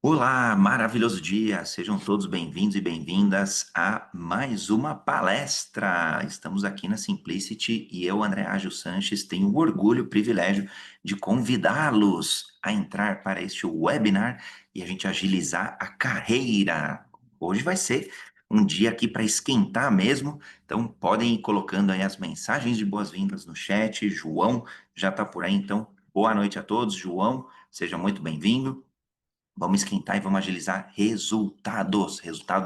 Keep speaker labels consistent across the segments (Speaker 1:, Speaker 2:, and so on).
Speaker 1: Olá, maravilhoso dia! Sejam todos bem-vindos e bem-vindas a mais uma palestra. Estamos aqui na Simplicity e eu, André Ágil Sanches, tenho o orgulho e o privilégio de convidá-los a entrar para este webinar e a gente agilizar a carreira. Hoje vai ser um dia aqui para esquentar mesmo, então podem ir colocando aí as mensagens de boas-vindas no chat. João já está por aí, então boa noite a todos. João, seja muito bem-vindo. Vamos esquentar e vamos agilizar resultado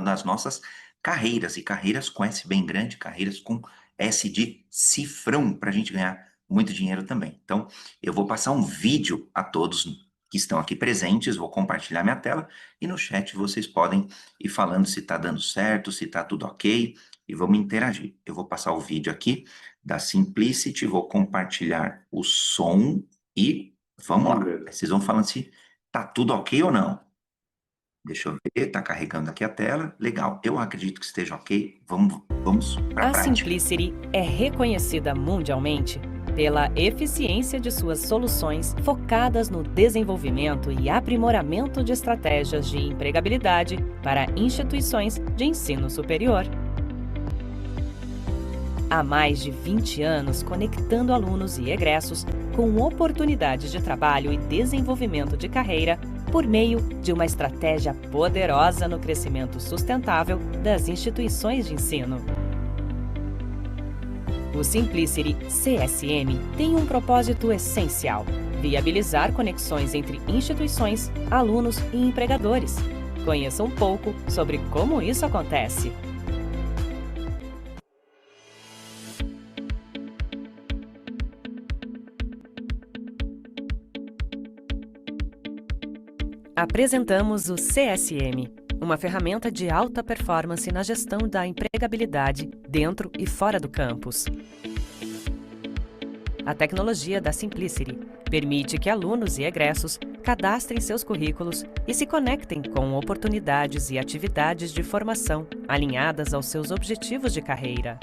Speaker 1: das nossas carreiras, e carreiras com S bem grande, carreiras com S de cifrão, para a gente ganhar muito dinheiro também. Então, eu vou passar um vídeo a todos que estão aqui presentes, vou compartilhar minha tela, e no chat vocês podem ir falando se está dando certo, se está tudo ok, e vamos interagir. Eu vou passar o vídeo aqui da Simplicity, vou compartilhar o som e vamos lá. Vocês vão falando se tá tudo ok ou não? Deixa eu ver, tá carregando aqui a tela. Legal, eu acredito que esteja ok. Vamos para a
Speaker 2: A
Speaker 1: prática.
Speaker 2: Simplicity é reconhecida mundialmente pela eficiência de suas soluções focadas no desenvolvimento e aprimoramento de estratégias de empregabilidade para instituições de ensino superior. Há mais de 20 anos conectando alunos e egressos com oportunidades de trabalho e desenvolvimento de carreira por meio de uma estratégia poderosa no crescimento sustentável das instituições de ensino. O Simplicity CSM tem um propósito essencial: viabilizar conexões entre instituições, alunos e empregadores. Conheça um pouco sobre como isso acontece. Apresentamos o CSM, uma ferramenta de alta performance na gestão da empregabilidade dentro e fora do campus. A tecnologia da Simplicity permite que alunos e egressos cadastrem seus currículos e se conectem com oportunidades e atividades de formação alinhadas aos seus objetivos de carreira.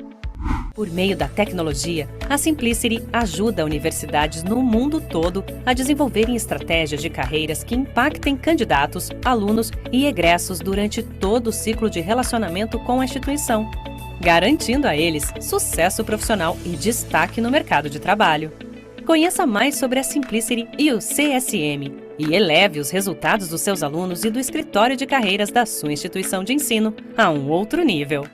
Speaker 2: Por meio da tecnologia, a Simplicity ajuda universidades no mundo todo a desenvolverem estratégias de carreiras que impactem candidatos, alunos e egressos durante todo o ciclo de relacionamento com a instituição, garantindo a eles sucesso profissional e destaque no mercado de trabalho. Conheça mais sobre a Simplicity e o CSM e eleve os resultados dos seus alunos e do escritório de carreiras da sua instituição de ensino a um outro nível.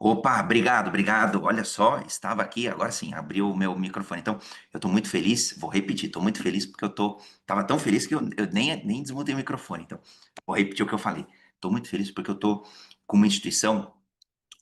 Speaker 1: Opa, obrigado. Olha só, estava aqui, agora sim, abriu o meu microfone. Então, eu estou muito feliz, vou repetir, estou muito feliz porque estava tão feliz que eu nem desmutei o microfone. Então, vou repetir o que eu falei. Estou muito feliz porque eu estou com uma instituição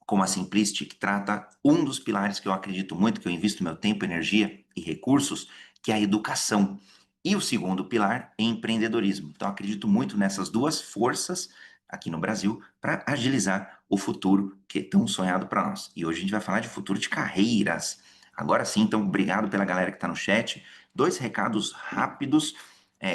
Speaker 1: como a Simplicity, que trata um dos pilares que eu acredito muito, que eu invisto meu tempo, energia e recursos, que é a educação. E o segundo pilar é empreendedorismo. Então, eu acredito muito nessas duas forças aqui no Brasil para agilizar o futuro que é tão sonhado para nós. E hoje a gente vai falar de futuro de carreiras. Agora sim, então, obrigado pela galera que está no chat. Dois recados rápidos.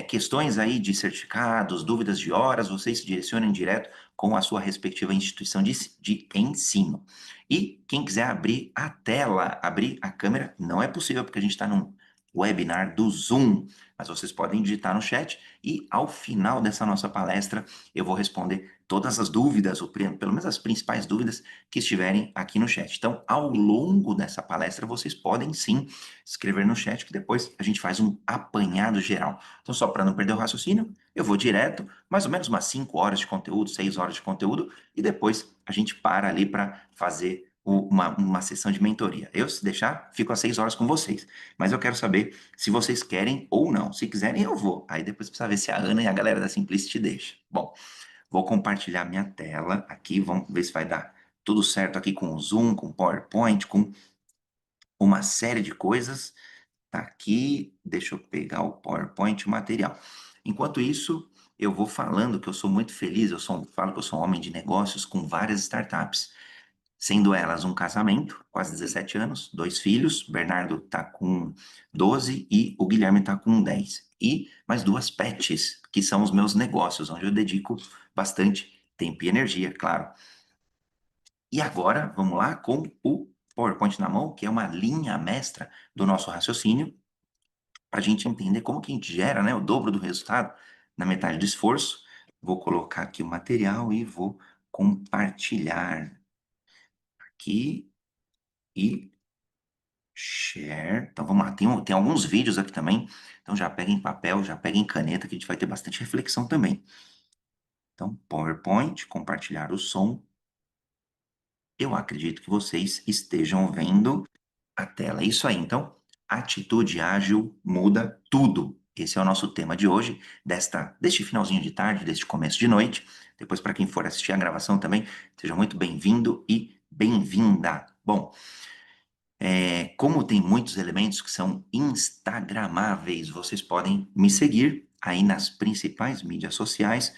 Speaker 1: Questões aí de certificados, dúvidas de horas, vocês se direcionem direto com a sua respectiva instituição de ensino. E quem quiser abrir a tela, abrir a câmera, não é possível porque a gente está num webinar do Zoom, mas vocês podem digitar no chat e ao final dessa nossa palestra eu vou responder todas as dúvidas, ou pelo menos as principais dúvidas que estiverem aqui no chat. Então, ao longo dessa palestra, vocês podem sim escrever no chat que depois a gente faz um apanhado geral. Então, só para não perder o raciocínio, eu vou direto, mais ou menos umas 5 horas de conteúdo, 6 horas de conteúdo, e depois a gente para ali para fazer uma sessão de mentoria. Eu, se deixar, fico às 6 horas com vocês. Mas eu quero saber se vocês querem ou não. Se quiserem, eu vou. Aí depois precisa ver se a Ana e a galera da Simplicity deixam. Bom, vou compartilhar minha tela aqui, vamos ver se vai dar tudo certo aqui com o Zoom, com o PowerPoint, com uma série de coisas. Tá aqui, deixa eu pegar o PowerPoint, o material. Enquanto isso, eu vou falando que eu sou muito feliz, falo que eu sou um homem de negócios com várias startups, sendo elas um casamento, quase 17 anos, dois filhos, Bernardo está com 12 e o Guilherme está com 10. E mais duas pets, que são os meus negócios, onde eu dedico bastante tempo e energia, claro. E agora, vamos lá com o PowerPoint na mão, que é uma linha mestra do nosso raciocínio, para a gente entender como que a gente gera, né, o dobro do resultado na metade do esforço. Vou colocar aqui o material e vou compartilhar aqui e share. Então vamos lá, tem alguns vídeos aqui também, então já pega em papel, já pega em caneta, que a gente vai ter bastante reflexão também. Então, PowerPoint, compartilhar o som. Eu acredito que vocês estejam vendo a tela. É isso aí, então, atitude ágil muda tudo. Esse é o nosso tema de hoje, deste finalzinho de tarde, deste começo de noite. Depois, para quem for assistir a gravação também, seja muito bem-vindo e bem-vinda. Bom, como tem muitos elementos que são instagramáveis, vocês podem me seguir aí nas principais mídias sociais,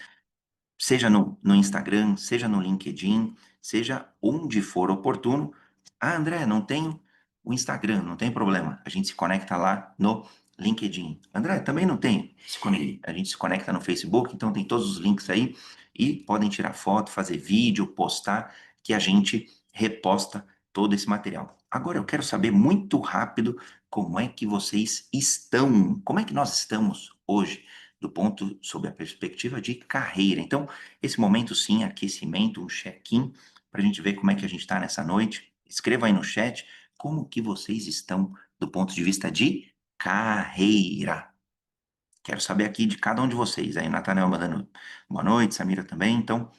Speaker 1: seja no Instagram, seja no LinkedIn, seja onde for oportuno. Ah, André, não tenho o Instagram, não tem problema. A gente se conecta lá no LinkedIn. André, também não tenho. A gente se conecta no Facebook, então tem todos os links aí e podem tirar foto, fazer vídeo, postar, que a gente reposta todo esse material. Agora eu quero saber muito rápido como é que vocês estão, como é que nós estamos hoje, do ponto sob a perspectiva de carreira. Então, esse momento, sim, aquecimento, um check-in, para a gente ver como é que a gente está nessa noite. Escreva aí no chat como que vocês estão do ponto de vista de carreira. Quero saber aqui de cada um de vocês. Aí, Nathanael mandando boa noite, Samira também. Então,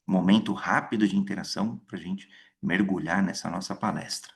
Speaker 1: momento rápido de interação para a gente mergulhar nessa nossa palestra.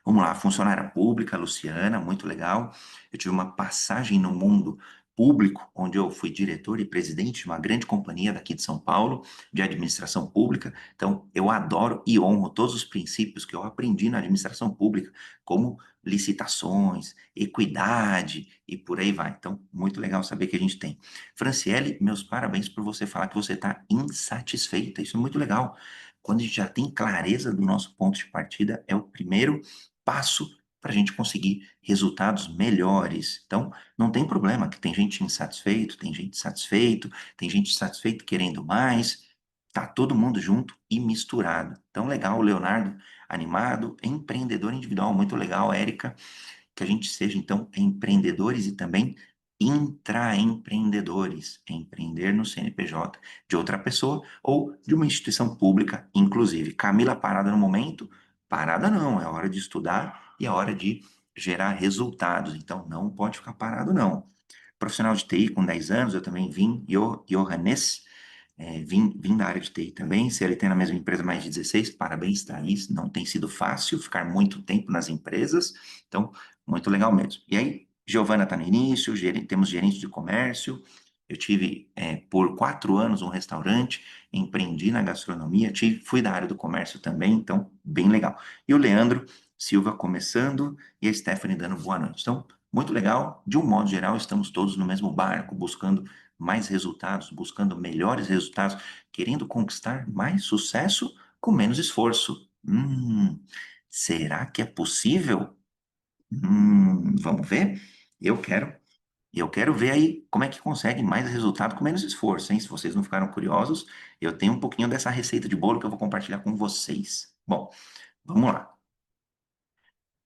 Speaker 1: Vamos lá, funcionária pública, Luciana, muito legal. Eu tive uma passagem no mundo público, onde eu fui diretor e presidente de uma grande companhia daqui de São Paulo, de administração pública. Então, eu adoro e honro todos os princípios que eu aprendi na administração pública, como licitações, equidade e por aí vai. Então, muito legal saber que a gente tem. Franciele, meus parabéns por você falar que você está insatisfeita. Isso é muito legal. Quando a gente já tem clareza do nosso ponto de partida, é o primeiro passo para a gente conseguir resultados melhores. Então, não tem problema que tem gente insatisfeito, tem gente satisfeito, tem gente satisfeito querendo mais, tá todo mundo junto e misturado. Então, legal, Leonardo, animado, empreendedor individual, muito legal, Érica, que a gente seja, então, empreendedores e também intraempreendedores, empreender no CNPJ de outra pessoa ou de uma instituição pública, inclusive. Camila parada no momento? Parada não, é hora de estudar e é hora de gerar resultados, então não pode ficar parado não. Profissional de TI com 10 anos, eu também vim, Johannes, vim da área de TI também, CLT na mesma empresa mais de 16, parabéns, Thaís, não tem sido fácil ficar muito tempo nas empresas, então, muito legal mesmo. E aí, Giovana está no início, temos gerente de comércio, eu tive por 4 anos um restaurante, empreendi na gastronomia, fui da área do comércio também, então, bem legal. E o Leandro Silva começando e a Stephanie dando boa noite. Então, muito legal, de um modo geral, estamos todos no mesmo barco, buscando mais resultados, buscando melhores resultados, querendo conquistar mais sucesso com menos esforço. Será que é possível? Vamos ver? Eu quero, eu quero ver aí como é que consegue mais resultado com menos esforço, hein? Se vocês não ficaram curiosos, eu tenho um pouquinho dessa receita de bolo que eu vou compartilhar com vocês. Bom, vamos lá.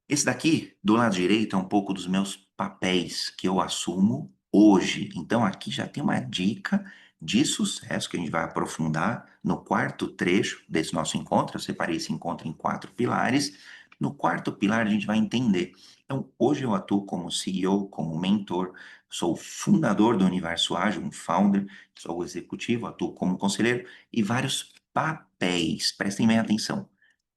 Speaker 1: Esse daqui, do lado direito, é um pouco dos meus papéis que eu assumo hoje. Então, aqui já tem uma dica de sucesso que a gente vai aprofundar no quarto trecho desse nosso encontro. Eu separei esse encontro em 4 pilares. No quarto pilar, a gente vai entender. Então, hoje eu atuo como CEO, como mentor, sou fundador do Universo Ágil, um founder, sou executivo, atuo como conselheiro e vários papéis. Prestem bem atenção.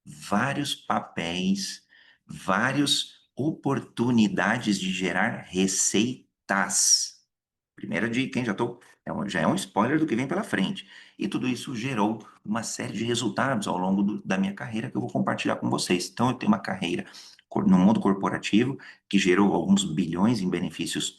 Speaker 1: Vários papéis, várias oportunidades de gerar receitas. Primeira dica, hein? Já é um spoiler do que vem pela frente. E tudo isso gerou uma série de resultados ao longo da minha carreira que eu vou compartilhar com vocês. Então, eu tenho uma carreira no mundo corporativo que gerou alguns bilhões em benefícios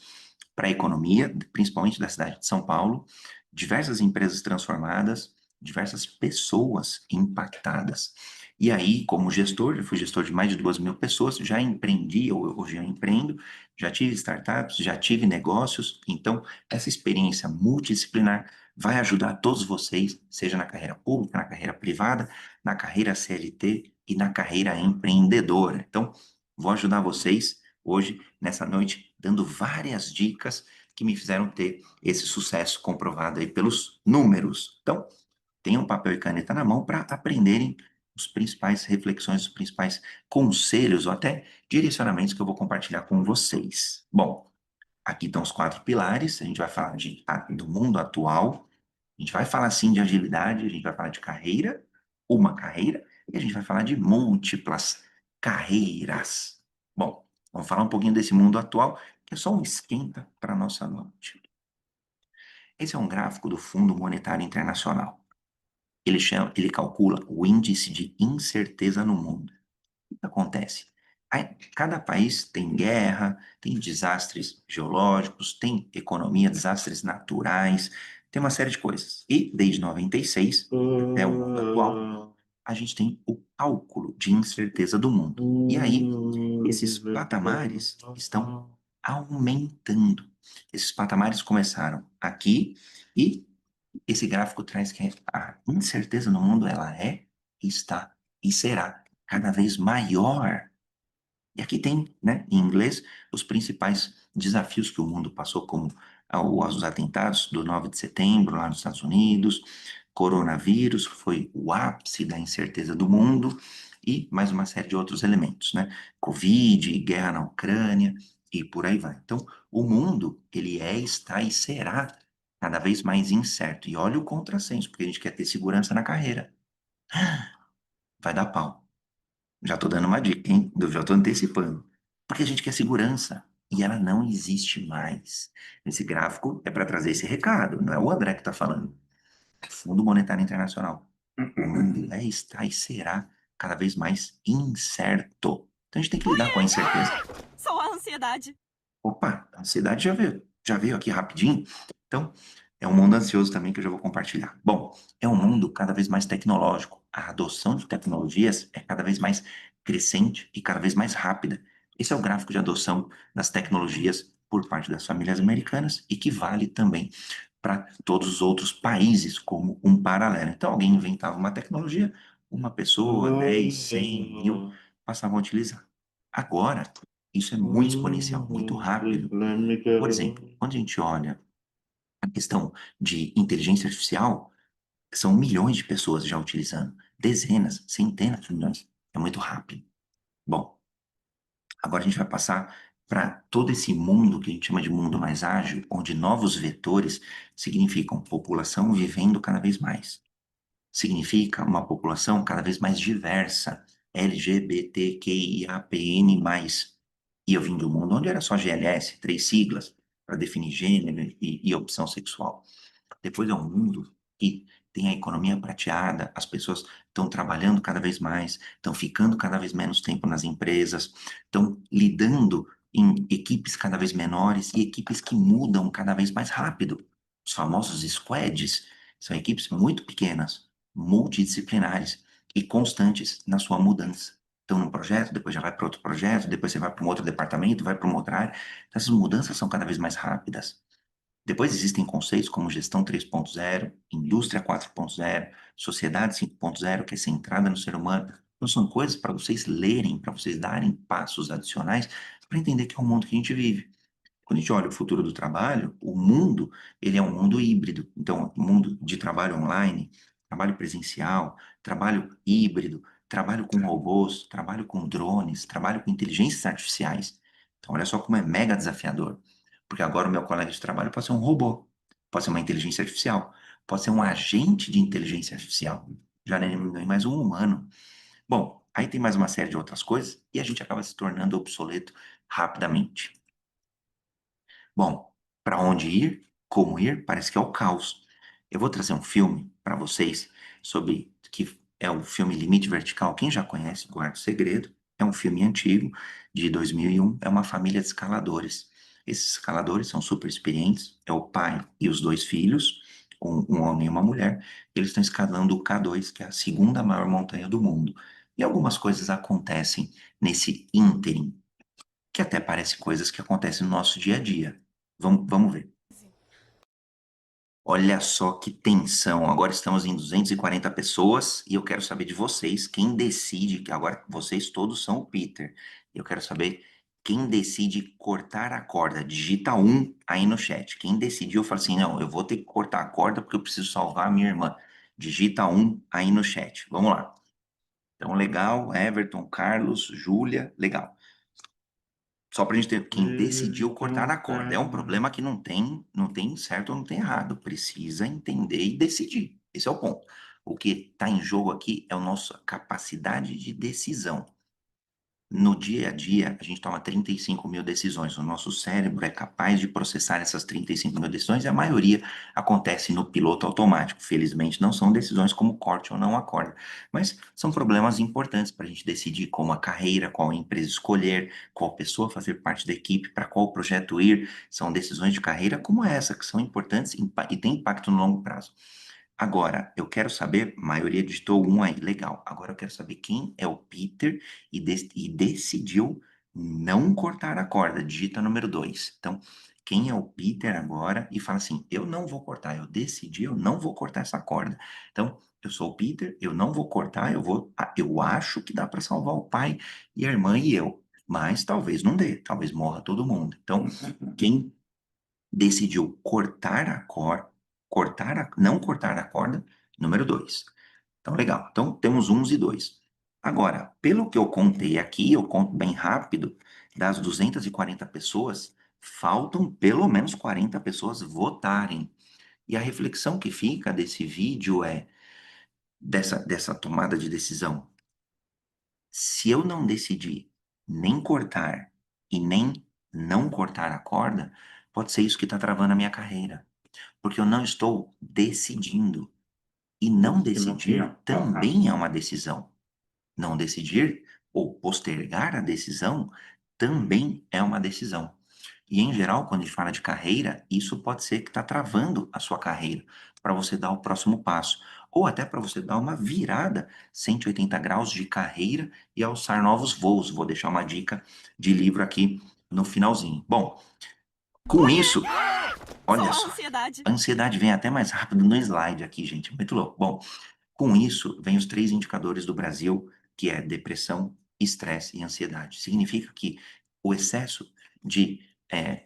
Speaker 1: para a economia, principalmente da cidade de São Paulo, diversas empresas transformadas, diversas pessoas impactadas. E aí, como gestor, eu fui gestor de mais de 2.000 pessoas, já empreendi, hoje eu empreendo, já tive startups, já tive negócios, então essa experiência multidisciplinar vai ajudar todos vocês, seja na carreira pública, na carreira privada, na carreira CLT e na carreira empreendedora. Então, vou ajudar vocês hoje, nessa noite, dando várias dicas que me fizeram ter esse sucesso comprovado aí pelos números. Então, tenham papel e caneta na mão para aprenderem os principais reflexões, os principais conselhos ou até direcionamentos que eu vou compartilhar com vocês. Bom, aqui estão os 4 pilares. A gente vai falar do mundo atual, a gente vai falar sim de agilidade, a gente vai falar de carreira, uma carreira, e a gente vai falar de múltiplas carreiras. Bom, vamos falar um pouquinho desse mundo atual, que é só um esquenta para a nossa noite. Esse é um gráfico do Fundo Monetário Internacional. Ele calcula o índice de incerteza no mundo. O que acontece? Cada país tem guerra, tem desastres geológicos, tem economia, desastres naturais, tem uma série de coisas. E desde 96, até o mundo atual, a gente tem o cálculo de incerteza do mundo. E aí, esses patamares estão aumentando. Esses patamares começaram aqui e esse gráfico traz que a incerteza no mundo ela é, está e será cada vez maior. E aqui tem, né, em inglês, os principais desafios que o mundo passou, como os atentados do 9 de setembro lá nos Estados Unidos, coronavírus, que foi o ápice da incerteza do mundo, e mais uma série de outros elementos, né? Covid, guerra na Ucrânia e por aí vai. Então, o mundo, ele é, está e será cada vez mais incerto. E olha o contrassenso, porque a gente quer ter segurança na carreira. Vai dar pau. Já tô dando uma dica, hein? Eu já tô antecipando. Porque a gente quer segurança e ela não existe mais. Esse gráfico é para trazer esse recado, não é o André que está falando. Fundo Monetário Internacional. O mundo é, está e será cada vez mais incerto. Então a gente tem que lidar com a incerteza.
Speaker 3: Só a ansiedade.
Speaker 1: Opa, a ansiedade já veio aqui rapidinho. Então, é um mundo ansioso também que eu já vou compartilhar. Bom, é um mundo cada vez mais tecnológico. A adoção de tecnologias é cada vez mais crescente e cada vez mais rápida. Esse é o gráfico de adoção das tecnologias por parte das famílias americanas e que vale também para todos os outros países como um paralelo. Então, alguém inventava uma tecnologia, uma pessoa, 10, 100, 1.000 passavam a utilizar. Agora, isso é muito exponencial, muito rápido. Por exemplo, quando a gente olha a questão de inteligência artificial, são milhões de pessoas já utilizando, dezenas, centenas de milhões. É muito rápido. Bom, agora a gente vai passar para todo esse mundo que a gente chama de mundo mais ágil, onde novos vetores significam população vivendo cada vez mais. Significa uma população cada vez mais diversa, LGBTQIAPN+. E eu vim de um mundo onde era só GLS, 3 siglas, para definir gênero e opção sexual. Depois é um mundo que tem a economia prateada, as pessoas estão trabalhando cada vez mais, estão ficando cada vez menos tempo nas empresas, estão lidando em equipes cada vez menores e equipes que mudam cada vez mais rápido. Os famosos squads são equipes muito pequenas, multidisciplinares e constantes na sua mudança. Então, num projeto, depois já vai para outro projeto, depois você vai para um outro departamento, vai para uma outra área. Então, essas mudanças são cada vez mais rápidas. Depois existem conceitos como gestão 3.0, indústria 4.0, sociedade 5.0, que é centrada no ser humano. Então, são coisas para vocês lerem, para vocês darem passos adicionais para entender que é o mundo que a gente vive. Quando a gente olha o futuro do trabalho, o mundo, ele é um mundo híbrido. Então, mundo de trabalho online, trabalho presencial, trabalho híbrido, trabalho com robôs, trabalho com drones, trabalho com inteligências artificiais. Então, olha só como é mega desafiador. Porque agora o meu colega de trabalho pode ser um robô, pode ser uma inteligência artificial, pode ser um agente de inteligência artificial. Já nem é mais um humano. Bom, aí tem mais uma série de outras coisas e a gente acaba se tornando obsoleto rapidamente. Bom, para onde ir? como ir, parece que é o caos. Eu vou trazer um filme para vocês sobre que é o filme Limite Vertical. Quem já conhece Guarda o Segredo? É um filme antigo, de 2001. É uma família de escaladores. Esses escaladores são super experientes. É o pai e os dois filhos, um homem e uma mulher. Eles estão escalando o K2, que é a segunda maior montanha do mundo. E algumas coisas acontecem nesse ínterim, que até parece coisas que acontecem no nosso dia a dia. Vamos ver. Olha só que tensão. Agora estamos em 240 pessoas e eu quero saber de vocês quem decide, que agora vocês todos são o Peter. Eu quero saber quem decide cortar a corda. Digita um aí no chat. Quem decidiu, eu falo assim, não, eu vou ter que cortar a corda porque eu preciso salvar a minha irmã. Digita um aí no chat. Vamos lá. Então, legal. Everton, Carlos, Júlia, legal. Só para a gente ter quem decidiu cortar a corda. É um problema que não tem certo ou não tem errado. Precisa entender e decidir. Esse é o ponto. O que está em jogo aqui é a nossa capacidade de decisão. No dia a dia, a gente toma 35 mil decisões. O nosso cérebro é capaz de processar essas 35 mil decisões e a maioria acontece no piloto automático. Felizmente, não são decisões como corte ou não a corda, mas são problemas importantes para a gente decidir como a carreira, qual empresa escolher, qual pessoa fazer parte da equipe, para qual projeto ir. São decisões de carreira como essa, que são importantes e têm impacto no longo prazo. Agora, eu quero saber, maioria digitou um aí, legal. Agora eu quero saber quem é o Peter e decidiu não cortar a corda. Digita número 2. Então, quem é o Peter agora e fala assim: eu não vou cortar, eu decidi, eu não vou cortar essa corda. Então, eu sou o Peter, eu não vou cortar, eu acho que dá para salvar o pai e a irmã e eu, mas talvez não dê, talvez morra todo mundo. Então, quem decidiu cortar a corda, não cortar a corda, número 2. Então, legal. Então, temos uns e dois. Agora, pelo que eu contei aqui, eu conto bem rápido, das 240 pessoas, faltam pelo menos 40 pessoas votarem. E a reflexão que fica desse vídeo é dessa tomada de decisão. Se eu não decidir nem cortar e nem não cortar a corda, pode ser isso que está travando a minha carreira, porque eu não estou decidindo. E não decidir também é uma decisão. Não decidir ou postergar a decisão também é uma decisão. E, em geral, quando a gente fala de carreira, isso pode ser que está travando a sua carreira para você dar o próximo passo. Ou até para você dar uma virada 180 graus de carreira e alçar novos voos. Vou deixar uma dica de livro aqui no finalzinho. Bom, com isso, olha só, a ansiedade vem até mais rápido no slide aqui, gente. Muito louco. Bom, com isso, vem os 3 indicadores do Brasil, que é depressão, estresse e ansiedade. Significa que o excesso de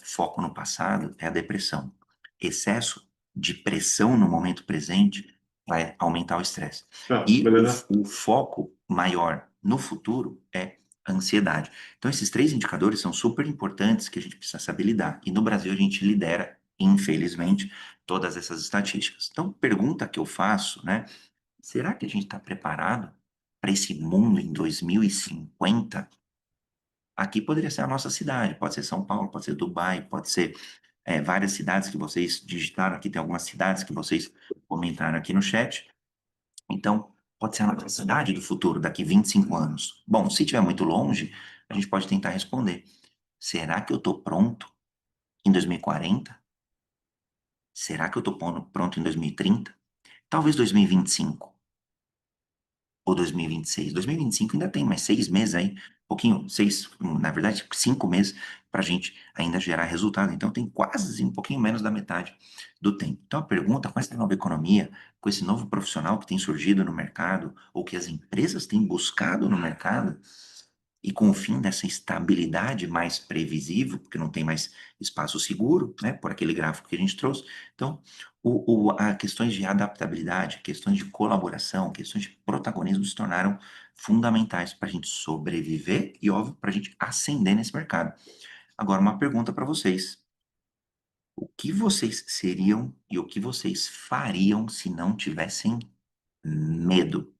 Speaker 1: foco no passado é a depressão. Excesso de pressão no momento presente vai aumentar o estresse. E o foco maior no futuro é a ansiedade. Então, esses 3 indicadores são super importantes que a gente precisa saber lidar. E no Brasil, a gente lidera, infelizmente, todas essas estatísticas. Então, pergunta que eu faço, né? Será que a gente está preparado para esse mundo em 2050? Aqui poderia ser a nossa cidade, pode ser São Paulo, pode ser Dubai, pode ser várias cidades que vocês digitaram aqui, tem algumas cidades que vocês comentaram aqui no chat. Então, pode ser a nossa cidade do futuro, daqui 25 anos. Bom, se estiver muito longe, a gente pode tentar responder. Será que eu estou pronto em 2040? Será que eu estou pronto em 2030? Talvez 2025. Ou 2026. 2025 ainda tem mais 6 meses aí, pouquinho, na verdade, 5 meses para a gente ainda gerar resultado. Então tem quase um pouquinho menos da metade do tempo. Então a pergunta, com essa nova economia, com esse novo profissional que tem surgido no mercado, ou que as empresas têm buscado no mercado, e com o fim dessa estabilidade mais previsível, porque não tem mais espaço seguro, né, por aquele gráfico que a gente trouxe. Então, a questões de adaptabilidade, questões de colaboração, questões de protagonismo se tornaram fundamentais para a gente sobreviver e, óbvio, para a gente ascender nesse mercado. Agora, uma pergunta para vocês. O que vocês seriam e o que vocês fariam se não tivessem medo?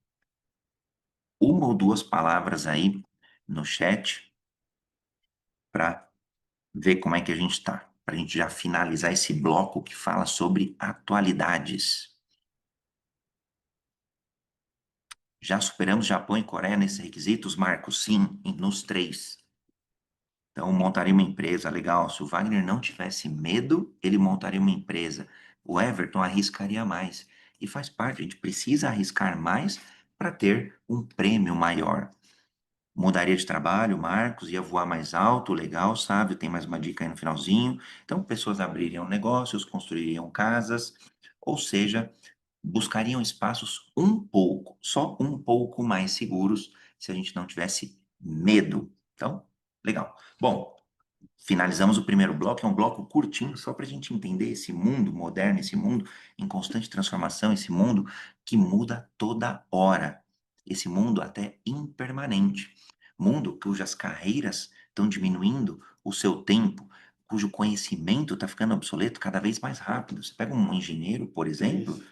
Speaker 1: Uma ou duas palavras aí no chat para ver como é que a gente está. para a gente já finalizar esse bloco que fala sobre atualidades. Já superamos Japão e Coreia nesses requisitos, Marcos? Sim, nos três. Então, montaria uma empresa, legal. Se o Wagner não tivesse medo, ele montaria uma empresa. O Everton arriscaria mais. E faz parte, a gente precisa arriscar mais para ter um prêmio maior. Mudaria de trabalho, Marcos, ia voar mais alto, legal, sabe? Tem mais uma dica aí no finalzinho. Então, pessoas abririam negócios, construiriam casas, ou seja, buscariam espaços um pouco, só um pouco mais seguros, se a gente não tivesse medo. Então, legal. Bom, finalizamos o primeiro bloco, é um bloco curtinho, só para a gente entender esse mundo moderno, esse mundo em constante transformação, esse mundo que muda toda hora, esse mundo até impermanente, mundo cujas carreiras estão diminuindo o seu tempo, cujo conhecimento está ficando obsoleto cada vez mais rápido. Você pega um engenheiro, por exemplo,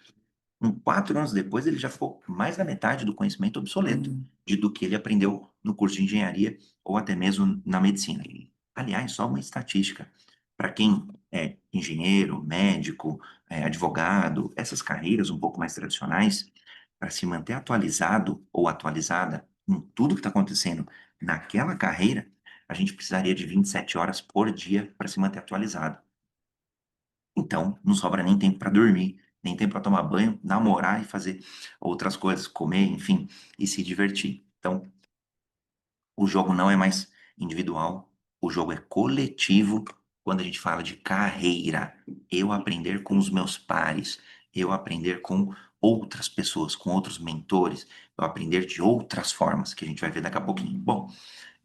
Speaker 1: 4 anos depois, ele já ficou mais da metade do conhecimento obsoleto do que ele aprendeu no curso de engenharia ou até mesmo na medicina. Aliás, só uma estatística. Para quem é engenheiro, médico, advogado, essas carreiras um pouco mais tradicionais, para se manter atualizado ou atualizada em tudo que está acontecendo naquela carreira, a gente precisaria de 27 horas por dia para se manter atualizado. Então, não sobra nem tempo para dormir, nem tempo para tomar banho, namorar e fazer outras coisas, comer, enfim, e se divertir. Então, o jogo não é mais individual, o jogo é coletivo quando a gente fala de carreira. Eu aprender com os meus pares, eu aprender com outras pessoas, com outros mentores, eu aprender de outras formas, que a gente vai ver daqui a pouquinho. Bom,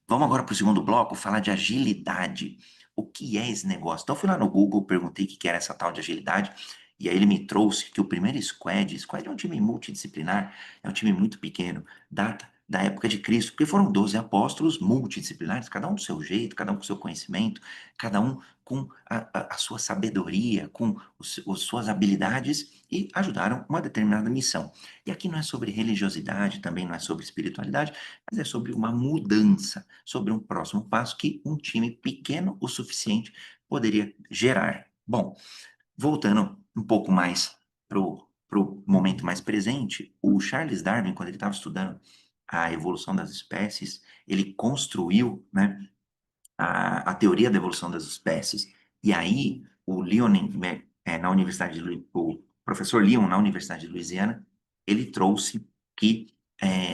Speaker 1: vamos agora para o segundo bloco, falar de agilidade. O que é esse negócio? Então, eu fui lá no Google, perguntei o que era essa tal de agilidade, e aí ele me trouxe que o primeiro squad é um time multidisciplinar, é um time muito pequeno, data da época de Cristo, porque foram 12 apóstolos multidisciplinares, cada um do seu jeito, cada um com seu conhecimento, cada um com a sua sabedoria, com as suas habilidades, e ajudaram uma determinada missão. E aqui não é sobre religiosidade, também não é sobre espiritualidade, mas é sobre uma mudança, sobre um próximo passo que um time pequeno o suficiente poderia gerar. Bom, voltando um pouco mais para o momento mais presente, o Charles Darwin, quando ele estava estudando a evolução das espécies, ele construiu, né, a teoria da evolução das espécies. E aí, o Leon, na Universidade o professor Leon, na Universidade de Louisiana, ele trouxe que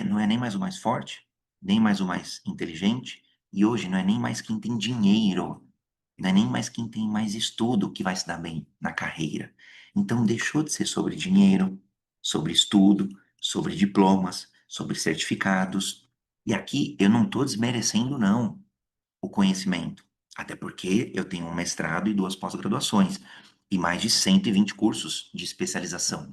Speaker 1: não é nem mais o mais forte, nem mais o mais inteligente, e hoje não é nem mais quem tem dinheiro, não é nem mais quem tem mais estudo que vai se dar bem na carreira. Então, deixou de ser sobre dinheiro, sobre estudo, sobre diplomas, sobre certificados. E aqui eu não estou desmerecendo, não, o conhecimento. Até porque eu tenho um mestrado e 2 pós-graduações, e mais de 120 cursos de especialização.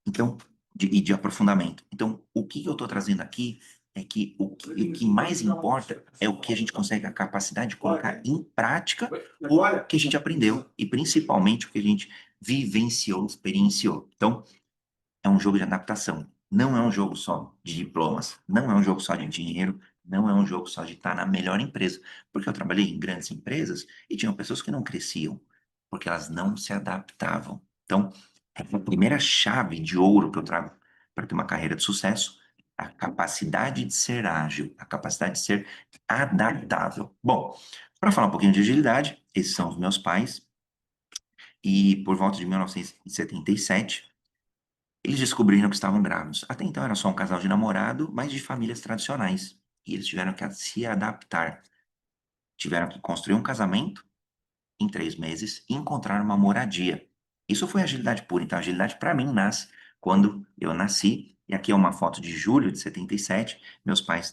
Speaker 1: Então, e de aprofundamento. Então, o que eu estou trazendo aqui é que o que mais importa é o que a gente consegue, a capacidade de colocar em prática o que a gente aprendeu, e principalmente o que a gente vivenciou, experienciou. Então, é um jogo de adaptação. Não é um jogo só de diplomas, não é um jogo só de dinheiro, não é um jogo só de estar na melhor empresa. Porque eu trabalhei em grandes empresas e tinham pessoas que não cresciam, porque elas não se adaptavam. Então, é a primeira chave de ouro que eu trago para ter uma carreira de sucesso, a capacidade de ser ágil, a capacidade de ser adaptável. Bom, para falar um pouquinho de agilidade, esses são os meus pais, e por volta de 1977, eles descobriram que estavam grávidos. Até então era só um casal de namorado, mas de famílias tradicionais. E eles tiveram que se adaptar. Tiveram que construir um casamento em 3 meses e encontrar uma moradia. Isso foi agilidade pura. Então, a agilidade para mim nasce quando eu nasci. E aqui é uma foto de julho de 77. Meus pais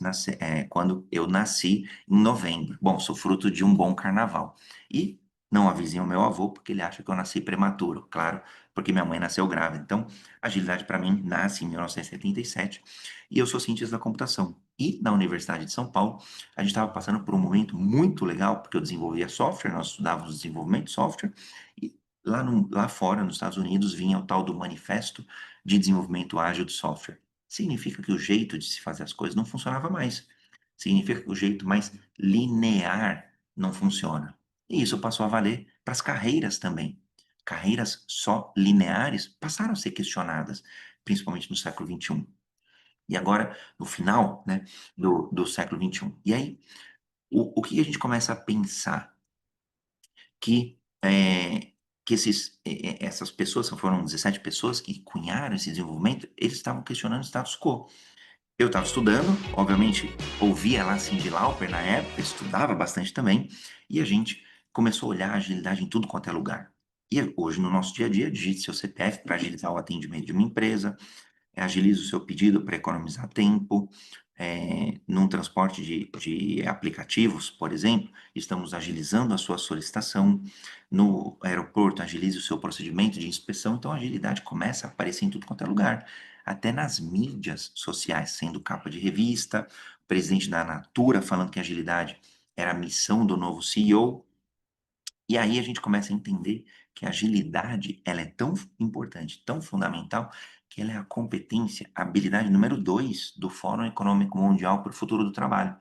Speaker 1: quando eu nasci em novembro. Bom, sou fruto de um bom carnaval. E não avisei o meu avô porque ele acha que eu nasci prematuro. Claro, porque minha mãe nasceu grávida. Então, agilidade para mim nasce em 1977. E eu sou cientista da computação. E na Universidade de São Paulo, a gente estava passando por um momento muito legal, porque eu desenvolvia software, nós estudávamos desenvolvimento de software, e lá fora, nos Estados Unidos, vinha o tal do Manifesto de Desenvolvimento Ágil de Software. Significa que o jeito de se fazer as coisas não funcionava mais. Significa que o jeito mais linear não funciona. E isso passou a valer para as carreiras também. Carreiras só lineares passaram a ser questionadas, principalmente no século XXI. E agora, no final, né, do século XXI. E aí, o que a gente começa a pensar? Que, essas pessoas, foram 17 pessoas que cunharam esse desenvolvimento, eles estavam questionando o status quo. Eu estava estudando, obviamente, ouvia lá Cyndi Lauper na época, estudava bastante também, e a gente começou a olhar a agilidade em tudo quanto é lugar. E hoje, no nosso dia a dia, digite seu CPF para agilizar o atendimento de uma empresa, agiliza o seu pedido para economizar tempo. Num transporte de aplicativos, por exemplo, estamos agilizando a sua solicitação. No aeroporto, agilize o seu procedimento de inspeção. Então, a agilidade começa a aparecer em tudo quanto é lugar, até nas mídias sociais, sendo capa de revista, o presidente da Natura falando que a agilidade era a missão do novo CEO. E aí a gente começa a entender que a agilidade, ela é tão importante, tão fundamental, que ela é a competência, a habilidade número 2 do Fórum Econômico Mundial para o Futuro do Trabalho.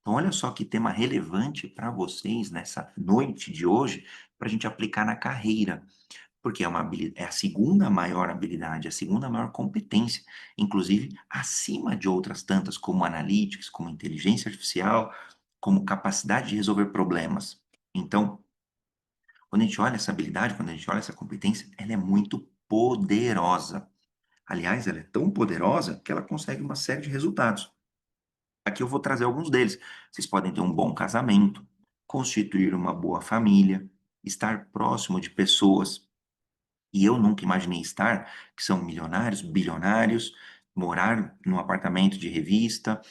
Speaker 1: Então, olha só que tema relevante para vocês nessa noite de hoje, para a gente aplicar na carreira, porque é a segunda maior habilidade, a segunda maior competência, inclusive acima de outras tantas, como analytics, como inteligência artificial, como capacidade de resolver problemas. Então, quando a gente olha essa habilidade, quando a gente olha essa competência, ela é muito poderosa. Aliás, ela é tão poderosa que ela consegue uma série de resultados. Aqui eu vou trazer alguns deles. Vocês podem ter um bom casamento, constituir uma boa família, estar próximo de pessoas, e eu nunca imaginei estar, que são milionários, bilionários, morar num apartamento de revista,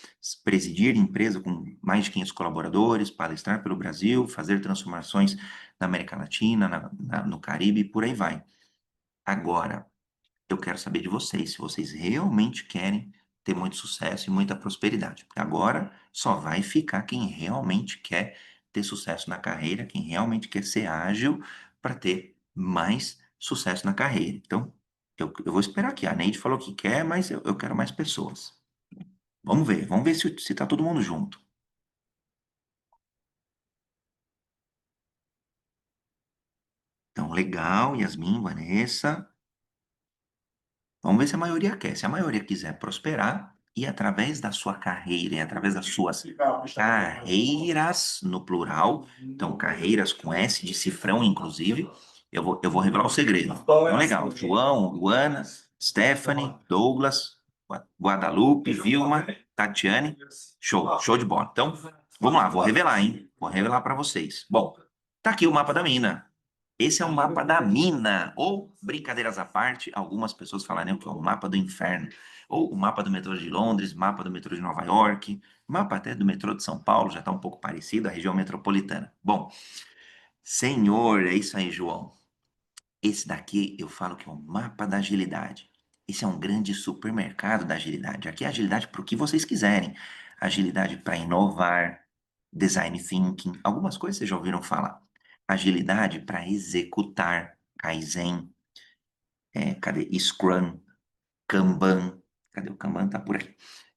Speaker 1: presidir empresa com mais de 500 colaboradores, palestrar pelo Brasil, fazer transformações na América Latina, no Caribe e por aí vai. Agora, eu quero saber de vocês, se vocês realmente querem ter muito sucesso e muita prosperidade. Porque agora só vai ficar quem realmente quer ter sucesso na carreira, quem realmente quer ser ágil para ter mais sucesso na carreira. Então, eu vou esperar aqui. A Neide falou que quer, mas eu quero mais pessoas. Vamos ver se tá todo mundo junto. Então, legal, Yasmin, Vanessa. Vamos ver se a maioria quer. Se a maioria quiser prosperar, e através da sua carreira, e através das suas carreiras, no plural, então carreiras com S de cifrão, inclusive, eu vou revelar o segredo. Então, legal. João, Luana, Stephanie, Douglas, Guadalupe, Vilma, Tatiane. Show de bola. Então, vamos lá, vou revelar, hein? Vou revelar para vocês. Bom, tá aqui o mapa da mina. Esse é o mapa da mina, ou, brincadeiras à parte, algumas pessoas falariam que é o mapa do inferno, ou o mapa do metrô de Londres, mapa do metrô de Nova York, mapa até do metrô de São Paulo, já está um pouco parecido, a região metropolitana. Bom, senhor, é isso aí, João. Esse daqui eu falo que é o mapa da agilidade. Esse é um grande supermercado da agilidade. Aqui é agilidade para o que vocês quiserem. Agilidade para inovar, design thinking, algumas coisas vocês já ouviram falar. Agilidade para executar, Kaizen, cadê? Scrum, Kanban, cadê o Kanban? Tá por aqui.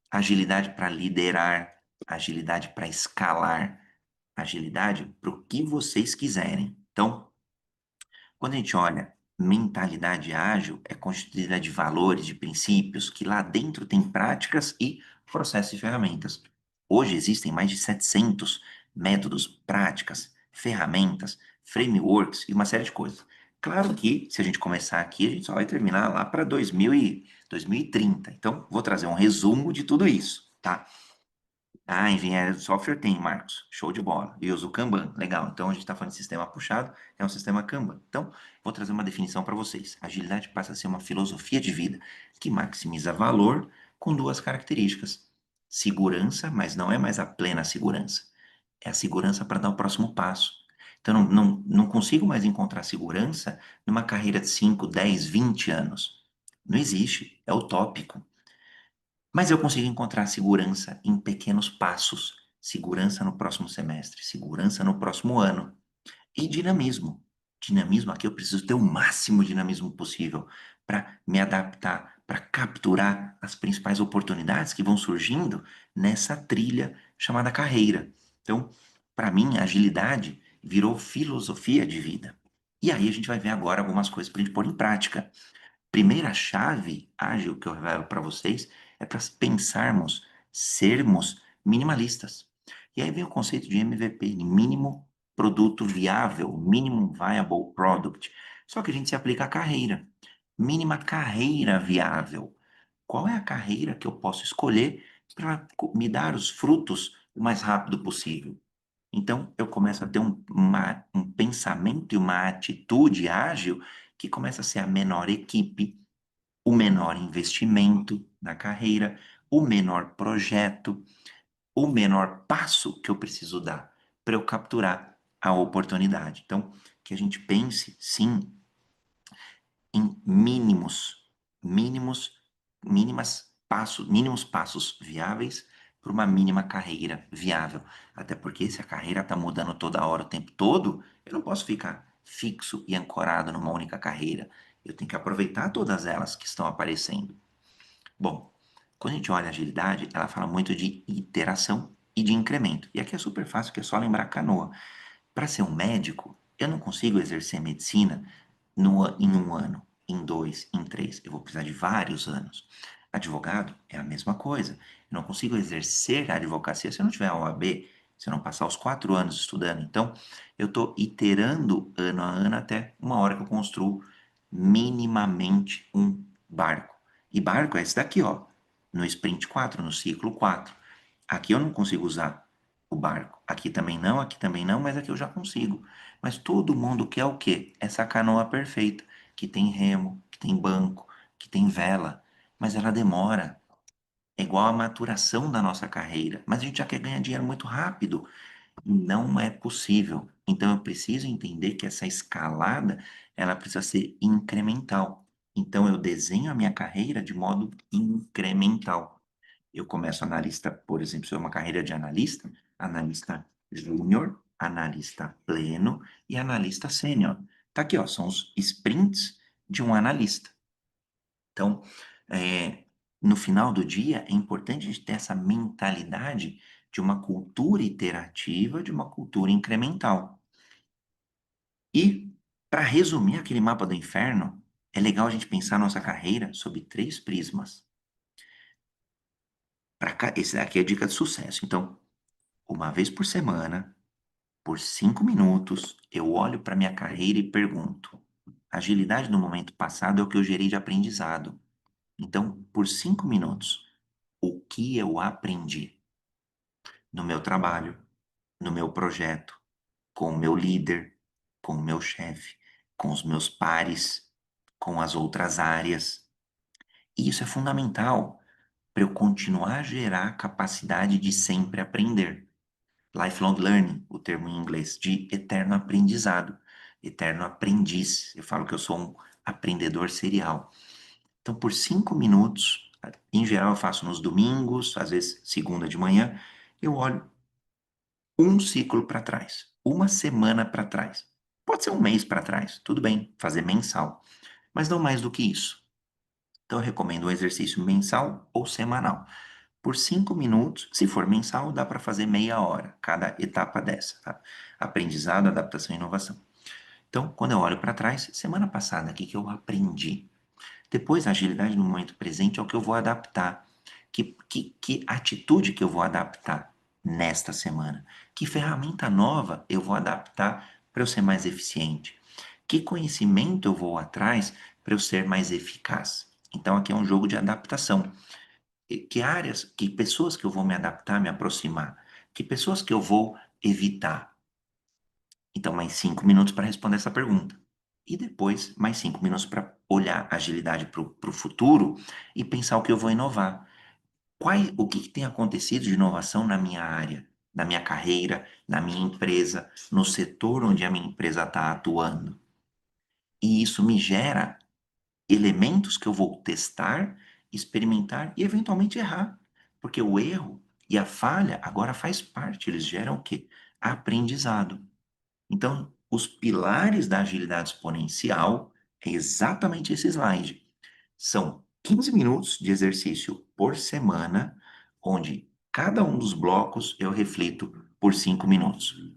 Speaker 1: Agilidade para liderar, agilidade para escalar, agilidade para o que vocês quiserem. Então, quando a gente olha mentalidade ágil, é constituída de valores, de princípios, que lá dentro tem práticas e processos e ferramentas. Hoje existem mais de 700 métodos, práticas, ferramentas, frameworks e uma série de coisas. Claro que, se a gente começar aqui, a gente só vai terminar lá para 2030. Então, vou trazer um resumo de tudo isso, tá? Ah, engenharia de software tem, Marcos. Show de bola. E usa o Kanban. Legal. Então, a gente está falando de sistema puxado, é um sistema Kanban. Então, vou trazer uma definição para vocês. Agilidade passa a ser uma filosofia de vida que maximiza valor com duas características. Segurança, mas não é mais a plena segurança. É a segurança para dar o próximo passo. Então, não consigo mais encontrar segurança numa carreira de 5, 10, 20 anos. Não existe. É utópico. Mas eu consigo encontrar segurança em pequenos passos, segurança no próximo semestre, segurança no próximo ano e dinamismo. Dinamismo, aqui eu preciso ter o máximo dinamismo possível para me adaptar, para capturar as principais oportunidades que vão surgindo nessa trilha chamada carreira. Então, para mim, a agilidade virou filosofia de vida. E aí a gente vai ver agora algumas coisas para a gente pôr em prática. Primeira chave ágil que eu revelo para vocês é para pensarmos, sermos minimalistas. E aí vem o conceito de MVP, mínimo produto viável, minimum viable product. Só que a gente se aplica à carreira. Mínima carreira viável. Qual é a carreira que eu posso escolher para me dar os frutos o mais rápido possível? Então, eu começo a ter um pensamento e uma atitude ágil que começa a ser a menor equipe, o menor investimento na carreira, o menor projeto, o menor passo que eu preciso dar para eu capturar a oportunidade. Então, que a gente pense, sim, em mínimos, mínimos passos viáveis para uma mínima carreira viável. Até porque se a carreira está mudando toda hora, o tempo todo, eu não posso ficar fixo e ancorado numa única carreira. Eu tenho que aproveitar todas elas que estão aparecendo. Bom, quando a gente olha a agilidade, ela fala muito de iteração e de incremento. E aqui é super fácil, que é só lembrar canoa. Para ser um médico, eu não consigo exercer medicina em um ano, em dois, em três. Eu vou precisar de vários anos. Advogado é a mesma coisa. Eu não consigo exercer a advocacia se eu não tiver a OAB, se eu não passar os 4 anos estudando. Então, eu estou iterando ano a ano até uma hora que eu construo minimamente um barco. E barco é esse daqui, ó, no sprint 4, no ciclo 4. Aqui eu não consigo usar o barco. Aqui também não, mas aqui eu já consigo. Mas todo mundo quer o quê? Essa canoa perfeita, que tem remo, que tem banco, que tem vela, mas ela demora. É igual a maturação da nossa carreira, mas a gente já quer ganhar dinheiro muito rápido. Não é possível. Então eu preciso entender que essa escalada, ela precisa ser incremental. Então eu desenho a minha carreira de modo incremental. Eu começo analista, por exemplo, se é uma carreira de analista, analista júnior, analista pleno e analista sênior. Tá aqui, ó, são os sprints de um analista. Então, no final do dia, é importante a gente ter essa mentalidade de uma cultura iterativa, de uma cultura incremental. E, para resumir aquele mapa do inferno, é legal a gente pensar nossa carreira sob 3 prismas. Esse daqui é a dica de sucesso. Então, uma vez por semana, por 5 minutos, eu olho para minha carreira e pergunto: agilidade no momento passado é o que eu gerei de aprendizado. Então, por 5 minutos, o que eu aprendi no meu trabalho, no meu projeto, com o meu líder, com o meu chefe, com os meus pares, com as outras áreas. E isso é fundamental para eu continuar a gerar a capacidade de sempre aprender. Lifelong learning, o termo em inglês, de eterno aprendizado, eterno aprendiz. Eu falo que eu sou um aprendedor serial. Então, por 5 minutos, em geral eu faço nos domingos, às vezes segunda de manhã, eu olho um ciclo para trás, uma semana para trás. Pode ser um mês para trás, tudo bem, fazer mensal, mas não mais do que isso. Então, eu recomendo um exercício mensal ou semanal. Por 5 minutos, se for mensal, dá para fazer meia hora, cada etapa dessa, tá? Aprendizado, adaptação e inovação. Então, quando eu olho para trás, semana passada, o que que eu aprendi? Depois, a agilidade no momento presente é o que eu vou adaptar. Que atitude que eu vou adaptar nesta semana? Que ferramenta nova eu vou adaptar para eu ser mais eficiente? Que conhecimento eu vou atrás para eu ser mais eficaz? Então, aqui é um jogo de adaptação. Que áreas, que pessoas que eu vou me adaptar, me aproximar? Que pessoas que eu vou evitar? Então, mais 5 minutos para responder essa pergunta. E depois, mais 5 minutos para olhar a agilidade para o futuro e pensar o que eu vou inovar. O que tem acontecido de inovação na minha área, na minha carreira, na minha empresa, no setor onde a minha empresa está atuando? E isso me gera elementos que eu vou testar, experimentar e eventualmente errar. Porque o erro e a falha agora faz parte, eles geram o quê? Aprendizado. Então, os pilares da agilidade exponencial é exatamente esse slide. São 15 minutos de exercício por semana, onde cada um dos blocos eu reflito por 5 minutos.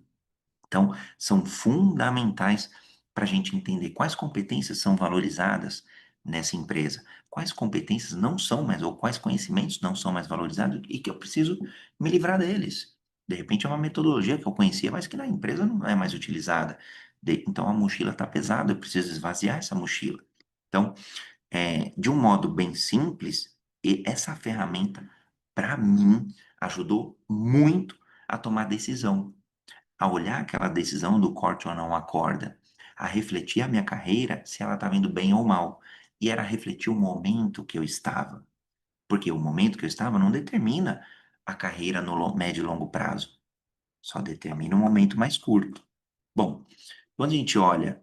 Speaker 1: Então, são fundamentais para a gente entender quais competências são valorizadas nessa empresa, quais competências não são mais, ou quais conhecimentos não são mais valorizados e que eu preciso me livrar deles. De repente é uma metodologia que eu conhecia, mas que na empresa não é mais utilizada. Então a mochila está pesada, eu preciso esvaziar essa mochila. Então, de um modo bem simples, e essa ferramenta, para mim, ajudou muito a tomar decisão, a olhar aquela decisão do corte ou não a corda, a refletir a minha carreira, se ela estava indo bem ou mal. E era refletir o momento que eu estava. Porque o momento que eu estava não determina a carreira no médio e longo prazo. Só determina o momento mais curto. Bom, quando a gente olha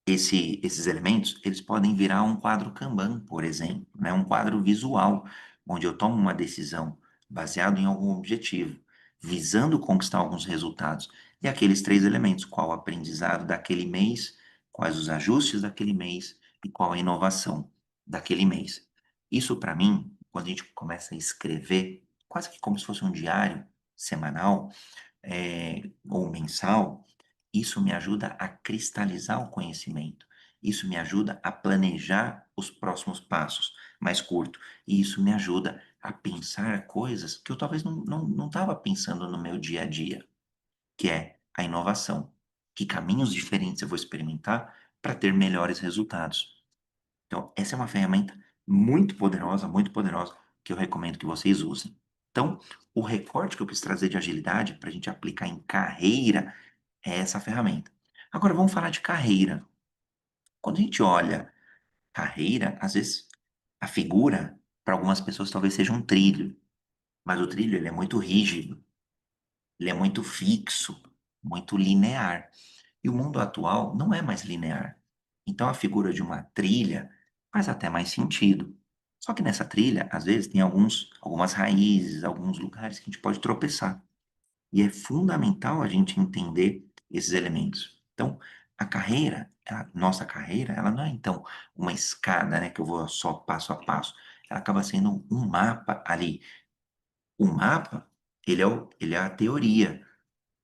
Speaker 1: esses elementos, eles podem virar um quadro Kanban, por exemplo, né? Um quadro visual, onde eu tomo uma decisão baseado em algum objetivo, visando conquistar alguns resultados. E aqueles três elementos, qual o aprendizado daquele mês, quais os ajustes daquele mês e qual a inovação daquele mês. Isso, para mim, quando a gente começa a escrever, quase que como se fosse um diário semanal, ou mensal, isso me ajuda a cristalizar o conhecimento. Isso me ajuda a planejar os próximos passos mais curto. E isso me ajuda a pensar coisas que eu talvez não estava pensando no meu dia a dia, que é a inovação. Que caminhos diferentes eu vou experimentar para ter melhores resultados. Então, essa é uma ferramenta muito poderosa, que eu recomendo que vocês usem. Então, o recorte que eu quis trazer de agilidade para a gente aplicar em carreira é essa ferramenta. Agora, vamos falar de carreira. Quando a gente olha carreira, às vezes a figura, para algumas pessoas, talvez seja um trilho, mas o trilho ele é muito rígido, ele é muito fixo, muito linear. E o mundo atual não é mais linear. Então a figura de uma trilha faz até mais sentido. Só que nessa trilha, às vezes, tem algumas raízes, alguns lugares que a gente pode tropeçar. E é fundamental a gente entender esses elementos. Então, a carreira, a nossa carreira, ela não é então uma escada, né, que eu vou só passo a passo. Ela acaba sendo um mapa ali. O mapa, ele é a teoria.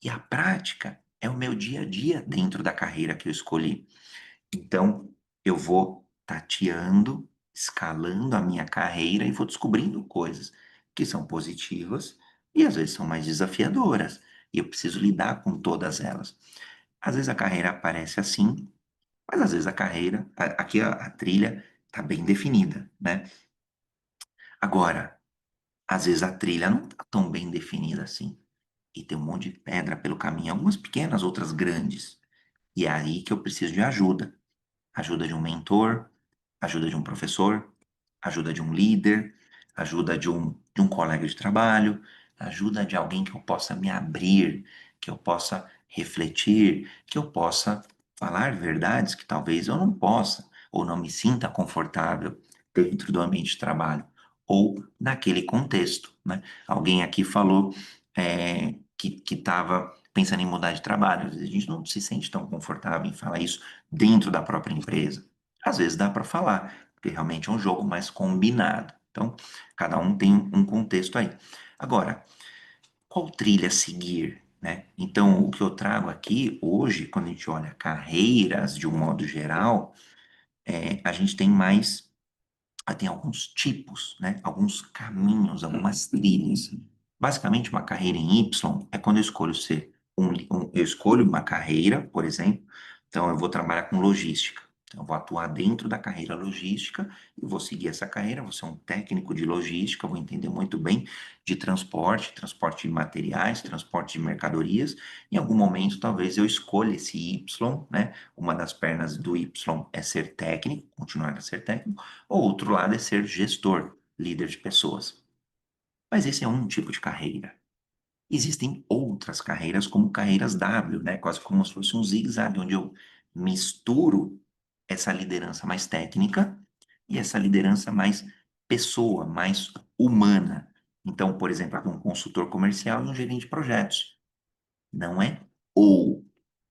Speaker 1: E a prática é o meu dia a dia dentro da carreira que eu escolhi. Então, eu vou tateando, escalando a minha carreira e vou descobrindo coisas que são positivas e às vezes são mais desafiadoras. E eu preciso lidar com todas elas. Às vezes a carreira aparece assim, mas às vezes a carreira, aqui a trilha está bem definida, né? Agora, às vezes a trilha não está tão bem definida assim. E tem um monte de pedra pelo caminho, algumas pequenas, outras grandes. E é aí que eu preciso de ajuda. Ajuda de um mentor, ajuda de um professor, ajuda de um líder, ajuda de um colega de trabalho, ajuda de alguém que eu possa me abrir, que eu possa refletir, que eu possa falar verdades que talvez eu não possa ou não me sinta confortável dentro do ambiente de trabalho ou naquele contexto, né? Alguém aqui falou que estava pensando em mudar de trabalho. Às vezes a gente não se sente tão confortável em falar isso dentro da própria empresa. Às vezes dá para falar, porque realmente é um jogo mais combinado. Então, cada um tem um contexto aí. Agora, qual trilha seguir, né? Então, o que eu trago aqui hoje, quando a gente olha carreiras de um modo geral, a gente tem mais, tem alguns tipos, né? Alguns caminhos, algumas trilhas. Basicamente, uma carreira em Y é quando eu escolho ser eu escolho uma carreira, por exemplo, então eu vou trabalhar com logística. Então, eu vou atuar dentro da carreira logística e vou seguir essa carreira, vou ser um técnico de logística, vou entender muito bem de transporte, transporte de materiais, transporte de mercadorias. Em algum momento, talvez eu escolha esse Y, né? Uma das pernas do Y é ser técnico, continuar a ser técnico, o outro lado é ser gestor, líder de pessoas. Mas esse é um tipo de carreira. Existem outras carreiras, como carreiras W, né? Quase como se fosse um zigue-zague, onde eu misturo essa liderança mais técnica e essa liderança mais pessoa, mais humana. Então, por exemplo, um consultor comercial e um gerente de projetos. Não é ou.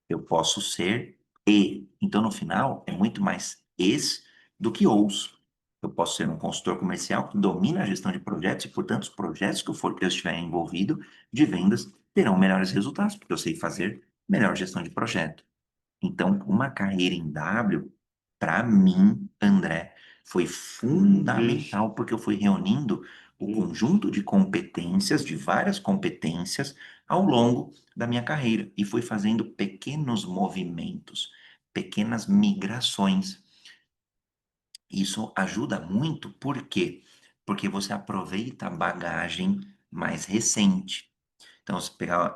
Speaker 1: Eu posso ser e. Então, no final, é muito mais es do que os. Eu posso ser um consultor comercial que domina a gestão de projetos e, portanto, os projetos que eu estiver envolvido de vendas terão melhores resultados, porque eu sei fazer melhor gestão de projeto. Então, uma carreira em W, para mim, André, foi fundamental porque eu fui reunindo o conjunto de competências, de várias competências, ao longo da minha carreira e fui fazendo pequenos movimentos, pequenas migrações. Isso ajuda muito, por quê? Porque você aproveita a bagagem mais recente. Então, se pegar,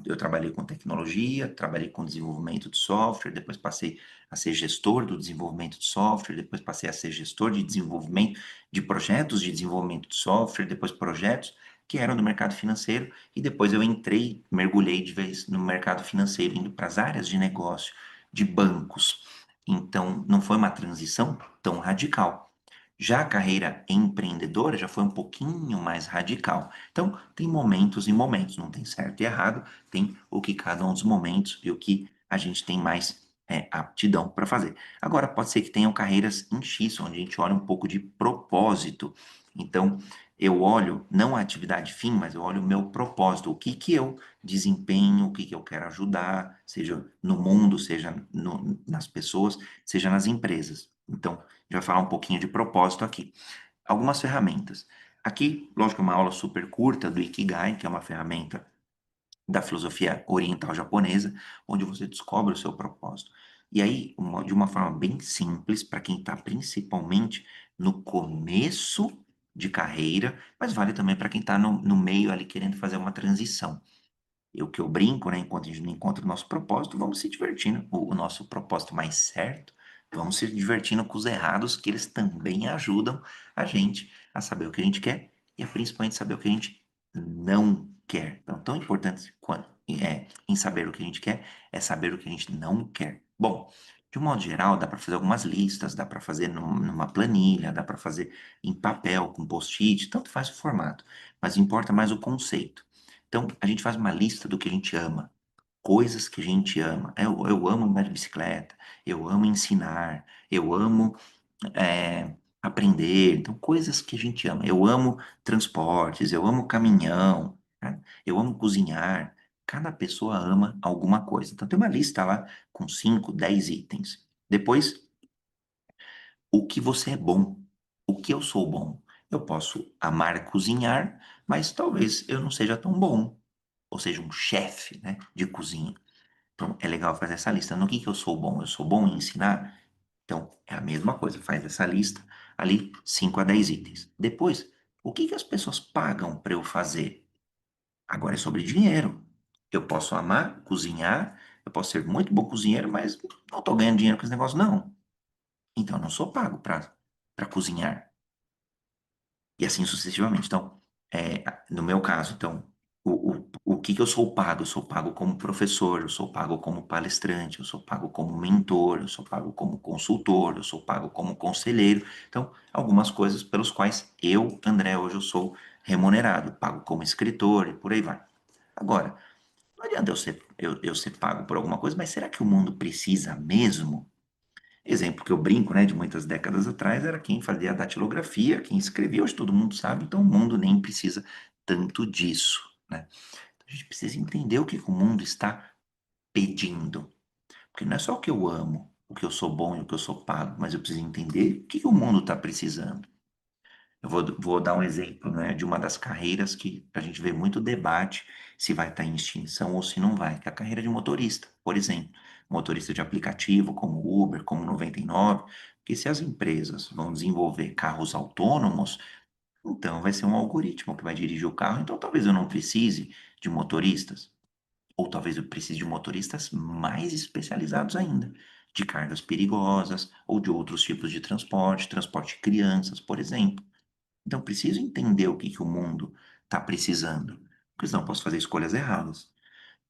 Speaker 1: eu trabalhei com tecnologia, trabalhei com desenvolvimento de software, depois passei a ser gestor do desenvolvimento de software, depois passei a ser gestor de desenvolvimento de projetos de desenvolvimento de software, depois projetos que eram do mercado financeiro, e depois eu entrei, mergulhei de vez no mercado financeiro, indo para as áreas de negócio, de bancos. Então, não foi uma transição tão radical. Já a carreira empreendedora já foi um pouquinho mais radical. Então, tem momentos e momentos, não tem certo e errado, tem o que cada um dos momentos e o que a gente tem mais aptidão para fazer. Agora, pode ser que tenham carreiras em X, onde a gente olha um pouco de propósito. Então, eu olho não a atividade fim, mas eu olho o meu propósito, o que que eu desempenho, o que que eu quero ajudar, seja no mundo, seja nas pessoas, seja nas empresas. Então, a gente vai falar um pouquinho de propósito aqui. Algumas ferramentas. Aqui, lógico, uma aula super curta do Ikigai, que é uma ferramenta da filosofia oriental japonesa, onde você descobre o seu propósito. E aí, de uma forma bem simples, para quem está principalmente no começo de carreira, mas vale também para quem está no meio ali querendo fazer uma transição. O que eu brinco, né? Enquanto a gente não encontra o nosso propósito, vamos se divertindo. O nosso propósito mais certo, vamos se divertindo com os errados, que eles também ajudam a gente a saber o que a gente quer e a principalmente saber o que a gente não quer. Então, tão importante em saber o que a gente quer é saber o que a gente não quer. Bom, de um modo geral, dá para fazer algumas listas, dá para fazer numa planilha, dá para fazer em papel, com post-it, tanto faz o formato, mas importa mais o conceito. Então, a gente faz uma lista do que a gente ama, coisas que a gente ama. Eu amo andar de bicicleta, eu amo ensinar, eu amo aprender. Então, coisas que a gente ama. Eu amo transportes, eu amo caminhão, né? Eu amo cozinhar. Cada pessoa ama alguma coisa. Então, tem uma lista lá com 5, 10 itens. Depois, o que você é bom, o que eu sou bom. Eu posso amar cozinhar, mas talvez eu não seja tão bom, ou seja, um chefe, né, de cozinha. Então, é legal fazer essa lista. No que eu sou bom? Eu sou bom em ensinar? Então, é a mesma coisa, faz essa lista ali, 5 a 10 itens. Depois, o que as pessoas pagam para eu fazer? Agora é sobre dinheiro. Eu posso amar cozinhar, eu posso ser muito bom cozinheiro, mas não estou ganhando dinheiro com esse negócio, não. Então, eu não sou pago para cozinhar. E assim sucessivamente. Então, no meu caso, então, o que que eu sou pago? Eu sou pago como professor, eu sou pago como palestrante, eu sou pago como mentor, eu sou pago como consultor, eu sou pago como conselheiro. Então, algumas coisas pelos quais eu, André, hoje eu sou remunerado, pago como escritor e por aí vai. Agora, não adianta eu ser pago por alguma coisa, mas será que o mundo precisa mesmo? Exemplo que eu brinco, né, de muitas décadas atrás, era quem fazia a datilografia, quem escrevia, hoje todo mundo sabe, então o mundo nem precisa tanto disso, né? Então, a gente precisa entender o que que o mundo está pedindo, porque não é só o que eu amo, o que eu sou bom e o que eu sou pago, mas eu preciso entender o que que o mundo está precisando. Eu vou dar um exemplo, né, de uma das carreiras que a gente vê muito debate se vai estar em extinção ou se não vai, que é a carreira de motorista, por exemplo. Motorista de aplicativo, como Uber, como 99, porque se as empresas vão desenvolver carros autônomos, então vai ser um algoritmo que vai dirigir o carro, então talvez eu não precise de motoristas, ou talvez eu precise de motoristas mais especializados ainda, de cargas perigosas ou de outros tipos de transporte, transporte de crianças, por exemplo. Então, preciso entender o que que o mundo está precisando, porque senão eu posso fazer escolhas erradas.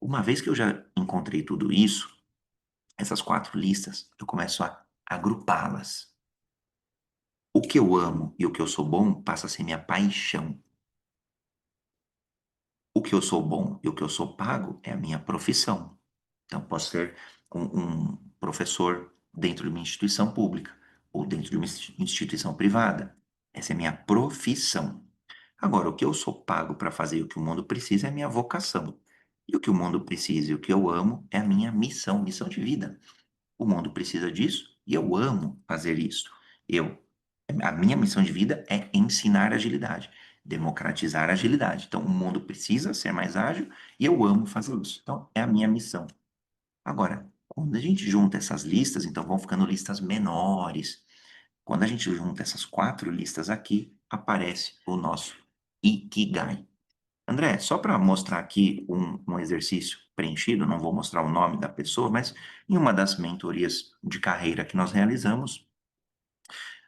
Speaker 1: Uma vez que eu já encontrei tudo isso, essas 4 listas, eu começo a agrupá-las. O que eu amo e o que eu sou bom passa a ser minha paixão. O que eu sou bom e o que eu sou pago é a minha profissão. Então, posso ser um professor dentro de uma instituição pública ou dentro de uma instituição privada. Essa é a minha profissão. Agora, o que eu sou pago para fazer e o que o mundo precisa é a minha vocação. E o que o mundo precisa e o que eu amo é a minha missão, missão de vida. O mundo precisa disso e eu amo fazer isso. Eu, a minha missão de vida é ensinar agilidade, democratizar a agilidade. Então, o mundo precisa ser mais ágil e eu amo fazer isso. Então, é a minha missão. Agora, quando a gente junta essas listas, então vão ficando listas menores. Quando a gente junta essas 4 listas aqui, aparece o nosso Ikigai. André, só para mostrar aqui um exercício preenchido, não vou mostrar o nome da pessoa, mas em uma das mentorias de carreira que nós realizamos,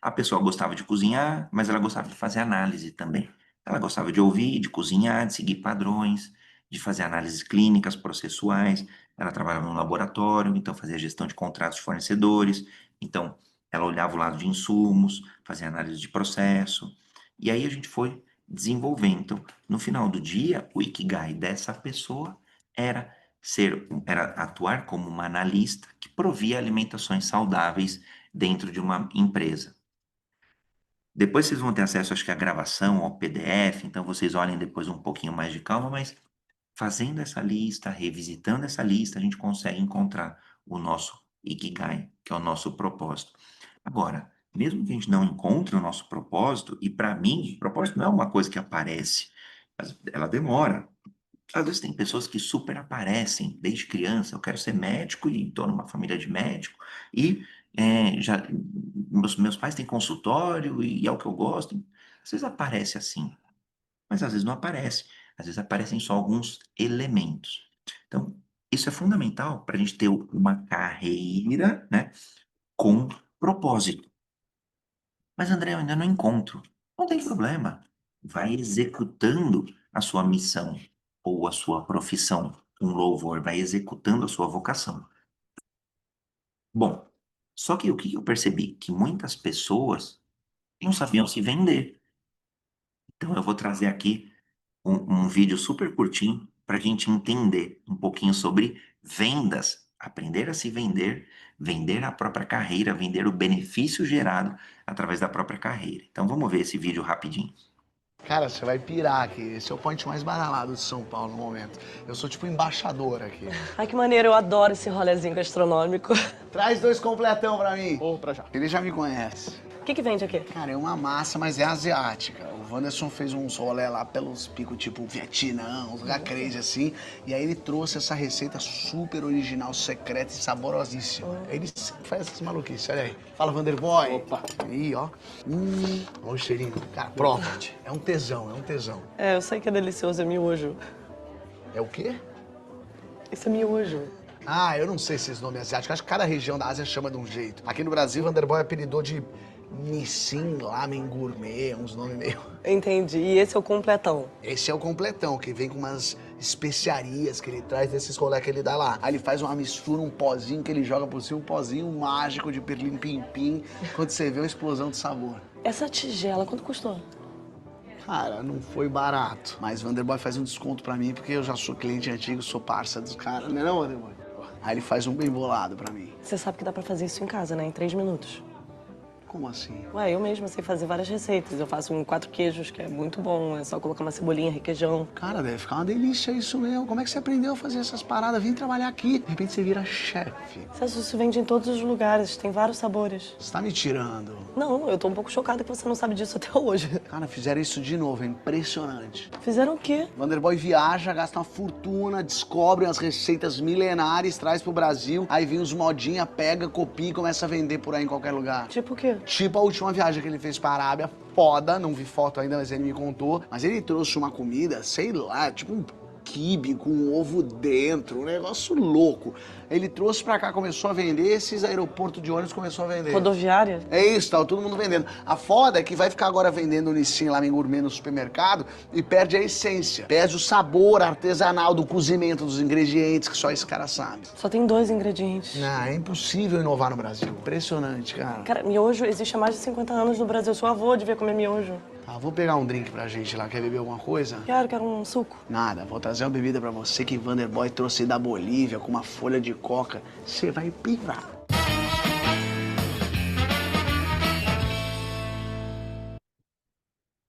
Speaker 1: a pessoa gostava de cozinhar, mas ela gostava de fazer análise também. Ela gostava de ouvir, de cozinhar, de seguir padrões, de fazer análises clínicas, processuais. Ela trabalhava no laboratório, então fazia gestão de contratos de fornecedores. Então, ela olhava o lado de insumos, fazia análise de processo. E aí a gente foi desenvolvendo. Então, no final do dia, o Ikigai dessa pessoa era era atuar como uma analista que provia alimentações saudáveis dentro de uma empresa. Depois vocês vão ter acesso, acho que à gravação, ao PDF, então vocês olhem depois um pouquinho mais de calma, mas fazendo essa lista, revisitando essa lista, a gente consegue encontrar o nosso Ikigai, que é o nosso propósito. Agora, mesmo que a gente não encontre o nosso propósito, e para mim, propósito não é uma coisa que aparece, ela demora. Às vezes tem pessoas que super aparecem desde criança. Eu quero ser médico e estou numa família de médico. E já meus pais têm consultório e é o que eu gosto. Às vezes aparece assim, mas às vezes não aparece. Às vezes aparecem só alguns elementos. Então, isso é fundamental para a gente ter uma carreira, né, com propósito. Mas, André, eu ainda não encontro. Não tem problema. Vai executando a sua missão ou a sua profissão, um louvor, vai executando a sua vocação. Bom, só que o que eu percebi? Que muitas pessoas não sabiam se vender. Então, eu vou trazer aqui um vídeo super curtinho para a gente entender um pouquinho sobre vendas, aprender a se vender, vender a própria carreira, vender o benefício gerado através da própria carreira. Então vamos ver esse vídeo rapidinho.
Speaker 3: Cara, você vai pirar aqui. Esse é o point mais badalado de São Paulo no momento. Eu sou tipo embaixador aqui.
Speaker 4: Ai, que maneiro, eu adoro esse rolezinho gastronômico.
Speaker 3: Traz 2 completão pra mim.
Speaker 5: Ou pra já.
Speaker 3: Ele já me conhece.
Speaker 4: O que vende aqui?
Speaker 3: Cara, é uma massa, mas é asiática. O Wanderson fez uns rolê lá pelos picos tipo Vietnã, uns lugar crazy assim. E aí ele trouxe essa receita super original, secreta e saborosíssima. Ele sempre faz essas maluquices, olha aí. Fala, Vanderboy.
Speaker 5: Opa.
Speaker 3: Aí, ó. Olha o cheirinho. Cara, prova. É um tesão, é um tesão.
Speaker 4: É, eu sei que é delicioso, é miojo.
Speaker 3: É o quê?
Speaker 4: Isso é miojo.
Speaker 3: Ah, eu não sei esses nomes asiáticos. Acho que cada região da Ásia chama de um jeito. Aqui no Brasil, Vanderboy apelidou de Nissin Lamen Gourmet, uns nomes meio...
Speaker 4: Entendi. E esse é o completão.
Speaker 3: Esse é o completão, que vem com umas especiarias que ele traz desses rolê que ele dá lá. Aí ele faz uma mistura, um pozinho que ele joga por cima, um pozinho mágico de pirlim-pim-pim. Quando você vê uma explosão de sabor.
Speaker 4: Essa tigela, quanto custou?
Speaker 3: Cara, não foi barato. Mas Vanderboy faz um desconto pra mim, porque eu já sou cliente antigo, sou parça dos caras. Não é não, Vanderboy? Aí ele faz um bem bolado pra mim.
Speaker 4: Você sabe que dá pra fazer isso em casa, né? Em 3 minutos.
Speaker 3: Como assim?
Speaker 4: Ué, eu mesma sei fazer várias receitas. Eu faço um 4 queijos, que é muito bom. É só colocar uma cebolinha, requeijão.
Speaker 3: Cara, deve ficar uma delícia isso mesmo. Como é que você aprendeu a fazer essas paradas? Vem trabalhar aqui. De repente você vira chefe.
Speaker 4: Isso vende em todos os lugares, tem vários sabores.
Speaker 3: Você tá me tirando.
Speaker 4: Não, eu tô um pouco chocada que você não sabe disso até hoje.
Speaker 3: Cara, fizeram isso de novo, é impressionante.
Speaker 4: Fizeram o quê?
Speaker 3: Vanderboy viaja, gasta uma fortuna, descobre as receitas milenares, traz pro Brasil, aí vem os modinha, pega, copia e começa a vender por aí em qualquer lugar.
Speaker 4: Tipo o quê?
Speaker 3: Tipo a última viagem que ele fez pra Arábia, foda, não vi foto ainda, mas ele me contou. Mas ele trouxe uma comida, sei lá, tipo um quibe com um ovo dentro, um negócio louco. Ele trouxe pra cá, começou a vender, esses aeroportos de ônibus começou a vender.
Speaker 4: Rodoviária?
Speaker 3: É isso, tá todo mundo vendendo. A foda é que vai ficar agora vendendo o Nissin lá em gourmet no supermercado e perde a essência. Perde o sabor artesanal do cozimento dos ingredientes que só esse cara sabe.
Speaker 4: Só tem 2 ingredientes.
Speaker 3: Não, é impossível inovar no Brasil. Impressionante, cara.
Speaker 4: Cara, miojo existe há mais de 50 anos no Brasil. Seu avô devia comer miojo.
Speaker 3: Tá, vou pegar um drink pra gente lá. Quer beber alguma coisa?
Speaker 4: Quero um suco.
Speaker 3: Nada, vou trazer uma bebida pra você que Vanderboy trouxe da Bolívia com uma folha de coca. Você vai pirar.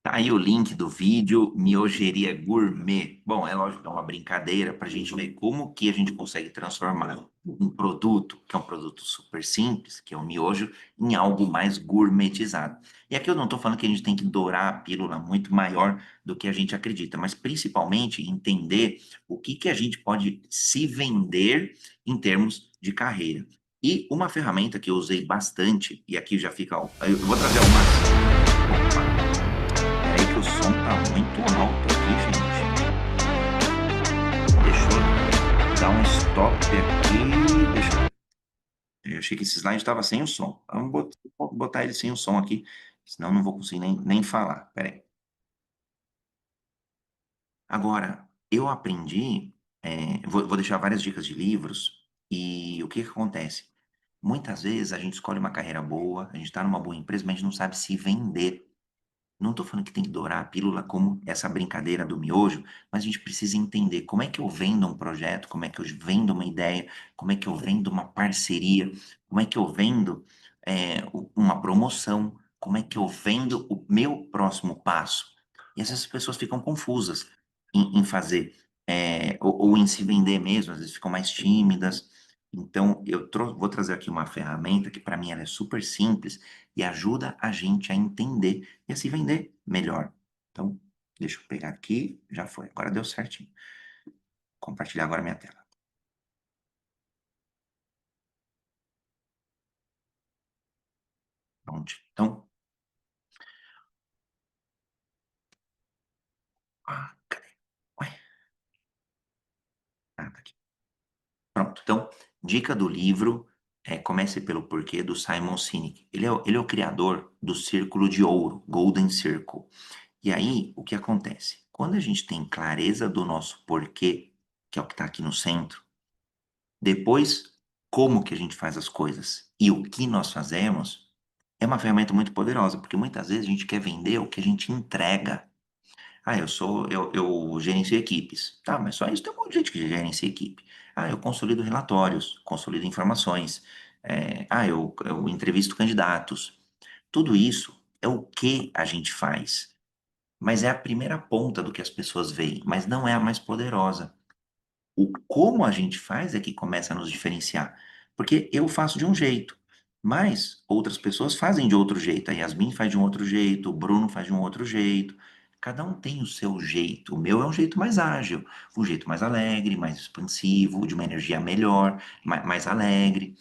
Speaker 1: Tá aí o link do vídeo Miogeria Gourmet. Bom, é lógico, é uma brincadeira para a gente ver como que a gente consegue transformar um produto, que é um produto super simples, que é o miojo, em algo mais gourmetizado. E aqui eu não estou falando que a gente tem que dourar a pílula muito maior do que a gente acredita, mas principalmente entender o que que a gente pode se vender em termos de carreira. E uma ferramenta que eu usei bastante, e aqui já fica. Eu vou trazer algumas. Opa, peraí que o som tá muito alto aqui, gente. Deixa eu dar um stop aqui. Eu achei que esse slide estava sem o som. Vamos botar ele sem o som aqui, senão eu não vou conseguir nem falar. Peraí. Agora, eu aprendi, vou deixar várias dicas de livros, e o que que acontece? Muitas vezes a gente escolhe uma carreira boa, a gente está numa boa empresa, mas a gente não sabe se vender. Não estou falando que tem que dourar a pílula como essa brincadeira do miojo, mas a gente precisa entender como é que eu vendo um projeto, como é que eu vendo uma ideia, como é que eu vendo uma parceria, como é que eu vendo uma promoção, como é que eu vendo o meu próximo passo. E às vezes as pessoas ficam confusas em fazer, ou em se vender mesmo, às vezes ficam mais tímidas. Então, vou trazer aqui uma ferramenta que para mim ela é super simples e ajuda a gente a entender e a se vender melhor. Então, deixa eu pegar aqui, já foi, agora deu certinho. Compartilhar agora minha tela. Pronto. Então, cadê? Ué, tá aqui. Pronto. Então, dica do livro, Comece pelo Porquê, do Simon Sinek. Ele é o criador do Círculo de Ouro, Golden Circle. E aí, o que acontece? Quando a gente tem clareza do nosso porquê, que é o que está aqui no centro, depois, como que a gente faz as coisas e o que nós fazemos, é uma ferramenta muito poderosa, porque muitas vezes a gente quer vender o que a gente entrega. Ah, eu gerencio equipes. Tá, mas só isso tem um monte de gente que gerencia equipe. Ah, eu consolido relatórios, consolido informações. Eu entrevisto candidatos. Tudo isso é o que a gente faz. Mas é a primeira ponta do que as pessoas veem, mas não é a mais poderosa. O como a gente faz é que começa a nos diferenciar. Porque eu faço de um jeito, mas outras pessoas fazem de outro jeito. A Yasmin faz de um outro jeito, o Bruno faz de um outro jeito. Cada um tem o seu jeito. O meu é um jeito mais ágil, um jeito mais alegre, mais expansivo, de uma energia melhor, mais alegre.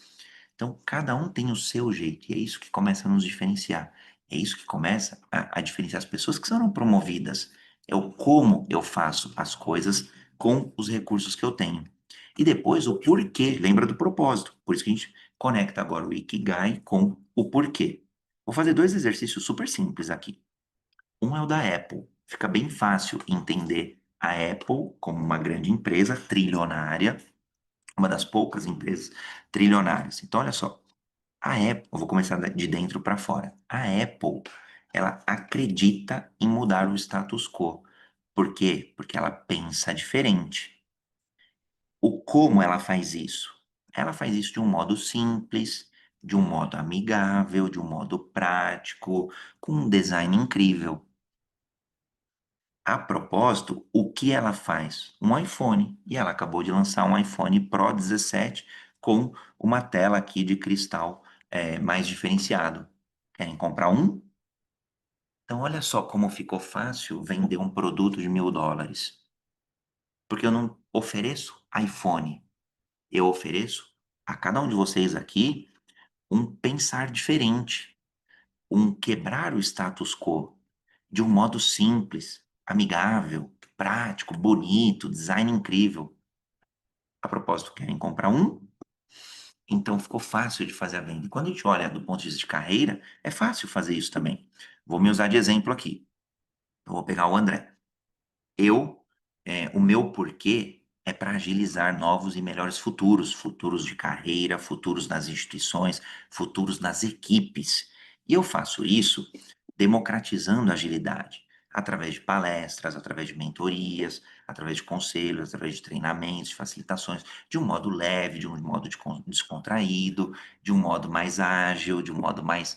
Speaker 1: Então, cada um tem o seu jeito, e é isso que começa a nos diferenciar. É isso que começa a diferenciar as pessoas que serão promovidas. É o como eu faço as coisas com os recursos que eu tenho. E depois o porquê, lembra do propósito. Por isso que a gente conecta agora o Ikigai com o porquê. Vou fazer dois exercícios super simples aqui. Um é o da Apple. Fica bem fácil entender a Apple como uma grande empresa trilionária, uma das poucas empresas trilionárias. Então, olha só. A Apple, eu vou começar de dentro para fora. A Apple, ela acredita em mudar o status quo. Por quê? Porque ela pensa diferente. O como ela faz isso? Ela faz isso de um modo simples, de um modo amigável, de um modo prático, com um design incrível. A propósito, o que ela faz? Um iPhone. E ela acabou de lançar um iPhone Pro 17 com uma tela aqui de cristal mais diferenciado. Querem comprar um? Então, olha só como ficou fácil vender um produto de US$ 1.000. Porque eu não ofereço iPhone. Eu ofereço a cada um de vocês aqui um pensar diferente, um quebrar o status quo de um modo simples, amigável, prático, bonito, design incrível. A propósito, querem comprar um? Então ficou fácil de fazer a venda. E quando a gente olha do ponto de vista de carreira, é fácil fazer isso também. Vou me usar de exemplo aqui. Eu vou pegar o André. O meu porquê é para agilizar novos e melhores futuros, futuros de carreira, futuros nas instituições, futuros nas equipes. E eu faço isso democratizando a agilidade, através de palestras, através de mentorias, através de conselhos, através de treinamentos, de facilitações, de um modo leve, de um modo descontraído, de um modo mais ágil, de um modo mais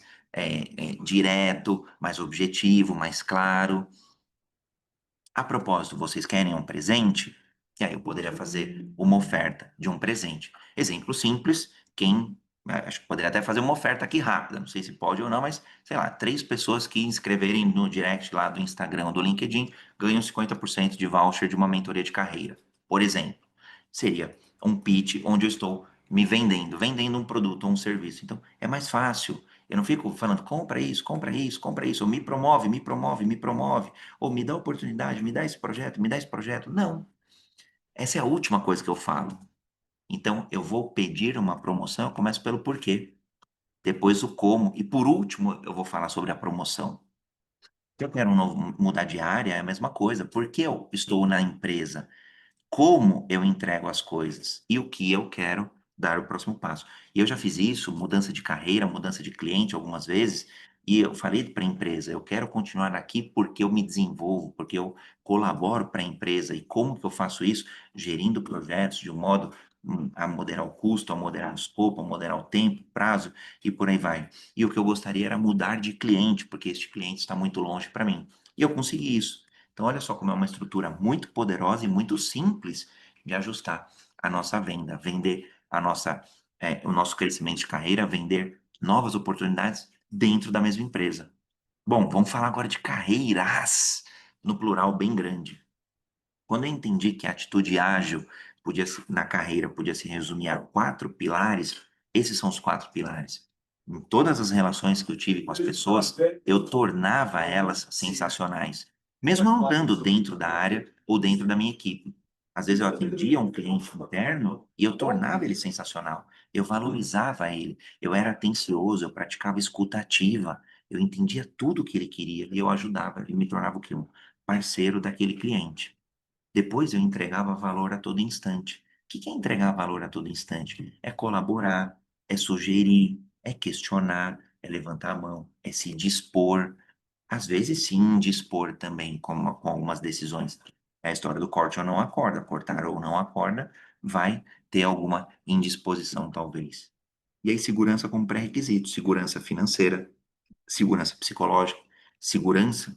Speaker 1: direto, mais objetivo, mais claro. A propósito, vocês querem um presente? E aí eu poderia fazer uma oferta de um presente. Exemplo simples, acho que poderia até fazer uma oferta aqui rápida, não sei se pode ou não, mas sei lá, 3 pessoas que inscreverem no direct lá do Instagram ou do LinkedIn ganham 50% de voucher de uma mentoria de carreira. Por exemplo, seria um pitch onde eu estou me vendendo um produto ou um serviço. Então, é mais fácil. Eu não fico falando, compra isso, compra isso, compra isso, ou me promove, me promove, me promove, ou me dá oportunidade, me dá esse projeto, me dá esse projeto. Não. Essa é a última coisa que eu falo. Então, eu vou pedir uma promoção, eu começo pelo porquê, depois o como, e por último, eu vou falar sobre a promoção. Se eu quero mudar de área, é a mesma coisa. Por que eu estou na empresa? Como eu entrego as coisas e o que eu quero dar o próximo passo. E eu já fiz isso, mudança de carreira, mudança de cliente algumas vezes, e eu falei para a empresa, eu quero continuar aqui porque eu me desenvolvo, porque eu colaboro para a empresa. E como que eu faço isso? Gerindo projetos de um modo a moderar o custo, a moderar o escopo, a moderar o tempo, prazo e por aí vai. E o que eu gostaria era mudar de cliente, porque este cliente está muito longe para mim. E eu consegui isso. Então, olha só como é uma estrutura muito poderosa e muito simples de ajustar a nossa venda, vender o nosso crescimento de carreira, vender novas oportunidades dentro da mesma empresa. Bom, vamos falar agora de carreiras, no plural bem grande. Quando eu entendi que a atitude ágil na carreira podia se resumir a 4 pilares, esses são os 4 pilares. Em todas as relações que eu tive com as pessoas, eu tornava elas sensacionais, mesmo não estando dentro da área ou dentro da minha equipe. Às vezes eu atendia um cliente interno e eu tornava ele sensacional. Eu valorizava ele, eu era atencioso, eu praticava escuta ativa, eu entendia tudo o que ele queria e eu ajudava. Ele me tornava o quê? Um parceiro daquele cliente. Depois eu entregava valor a todo instante. O que é entregar valor a todo instante? É colaborar, é sugerir, é questionar, é levantar a mão, é se dispor. Às vezes, sim, indispor também, com algumas decisões. É a história do corte ou não acorda. Cortar ou não acorda, vai ter alguma indisposição, talvez. E aí, segurança como pré-requisito: segurança financeira, segurança psicológica, segurança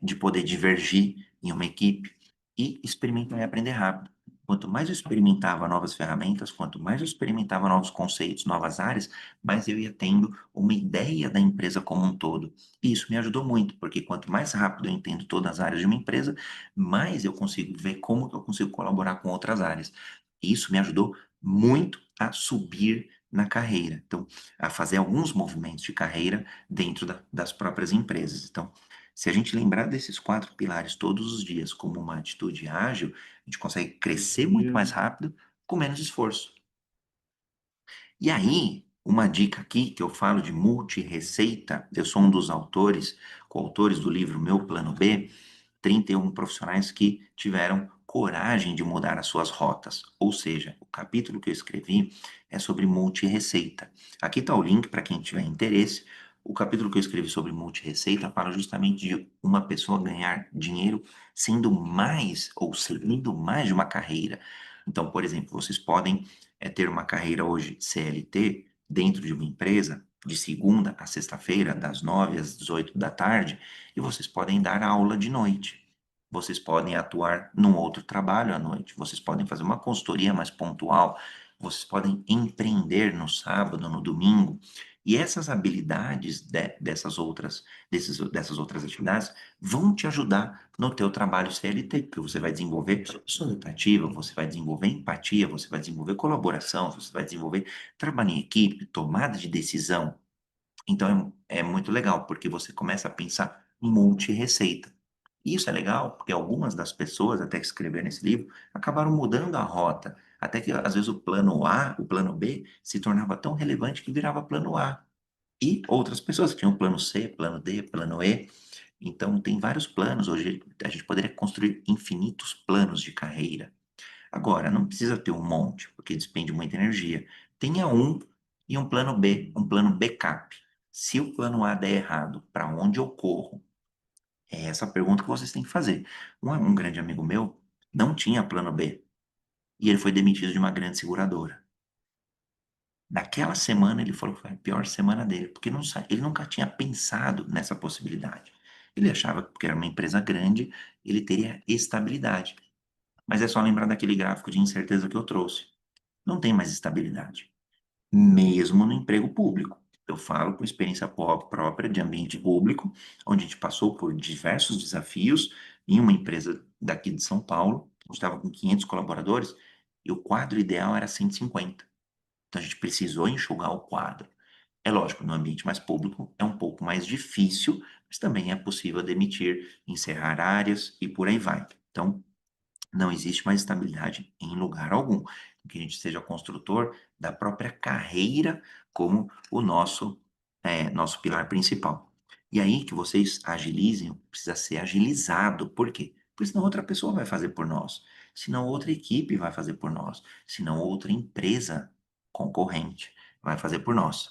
Speaker 1: de poder divergir em uma equipe e experimentar e aprender rápido. Quanto mais eu experimentava novas ferramentas, quanto mais eu experimentava novos conceitos, novas áreas, mais eu ia tendo uma ideia da empresa como um todo. E isso me ajudou muito, porque quanto mais rápido eu entendo todas as áreas de uma empresa, mais eu consigo ver como que eu consigo colaborar com outras áreas. E isso me ajudou muito a subir na carreira. Então, a fazer alguns movimentos de carreira dentro das próprias empresas. Então, se a gente lembrar desses 4 pilares todos os dias como uma atitude ágil, a gente consegue crescer muito mais rápido com menos esforço. E aí, uma dica aqui que eu falo de multi-receita, eu sou um dos coautores do livro Meu Plano B, 31 profissionais que tiveram coragem de mudar as suas rotas. Ou seja, o capítulo que eu escrevi é sobre multi-receita. Aqui está o link para quem tiver interesse. O capítulo que eu escrevi sobre multi-receita fala justamente de uma pessoa ganhar dinheiro sendo mais ou seguindo mais de uma carreira. Então, por exemplo, vocês podem ter uma carreira hoje CLT dentro de uma empresa, de segunda a sexta-feira, das 9 às 18 da tarde, e vocês podem dar aula de noite. Vocês podem atuar num outro trabalho à noite. Vocês podem fazer uma consultoria mais pontual. Vocês podem empreender no sábado, no domingo. E essas habilidades dessas outras atividades vão te ajudar no teu trabalho CLT, porque você vai desenvolver escutativa, você vai desenvolver empatia, você vai desenvolver colaboração, você vai desenvolver trabalho em equipe, tomada de decisão. Então é muito legal, porque você começa a pensar multi-receita. E isso é legal, porque algumas das pessoas, até que escreveram esse livro, acabaram mudando a rota. Até que, às vezes, o plano A, o plano B, se tornava tão relevante que virava plano A. E outras pessoas que tinham plano C, plano D, plano E. Então, tem vários planos. Hoje, a gente poderia construir infinitos planos de carreira. Agora, não precisa ter um monte, porque despende muita energia. Tenha um e um plano B, um plano backup. Se o plano A der errado, para onde eu corro? É essa a pergunta que vocês têm que fazer. Um grande amigo meu não tinha plano B e ele foi demitido de uma grande seguradora. Naquela semana ele falou que foi a pior semana dele, porque ele nunca tinha pensado nessa possibilidade. Ele achava que porque era uma empresa grande, ele teria estabilidade. Mas é só lembrar daquele gráfico de incerteza que eu trouxe. Não tem mais estabilidade, mesmo no emprego público. Eu falo com experiência própria de ambiente público, onde a gente passou por diversos desafios em uma empresa daqui de São Paulo, a gente estava com 500 colaboradores, e o quadro ideal era 150. Então a gente precisou enxugar o quadro. É lógico, no ambiente mais público é um pouco mais difícil, mas também é possível demitir, encerrar áreas e por aí vai. Então, não existe mais estabilidade em lugar algum. Que a gente seja construtor da própria carreira como o nosso pilar principal. E aí que vocês agilizem, precisa ser agilizado. Por quê? Porque senão outra pessoa vai fazer por nós, senão outra equipe vai fazer por nós, senão outra empresa concorrente vai fazer por nós.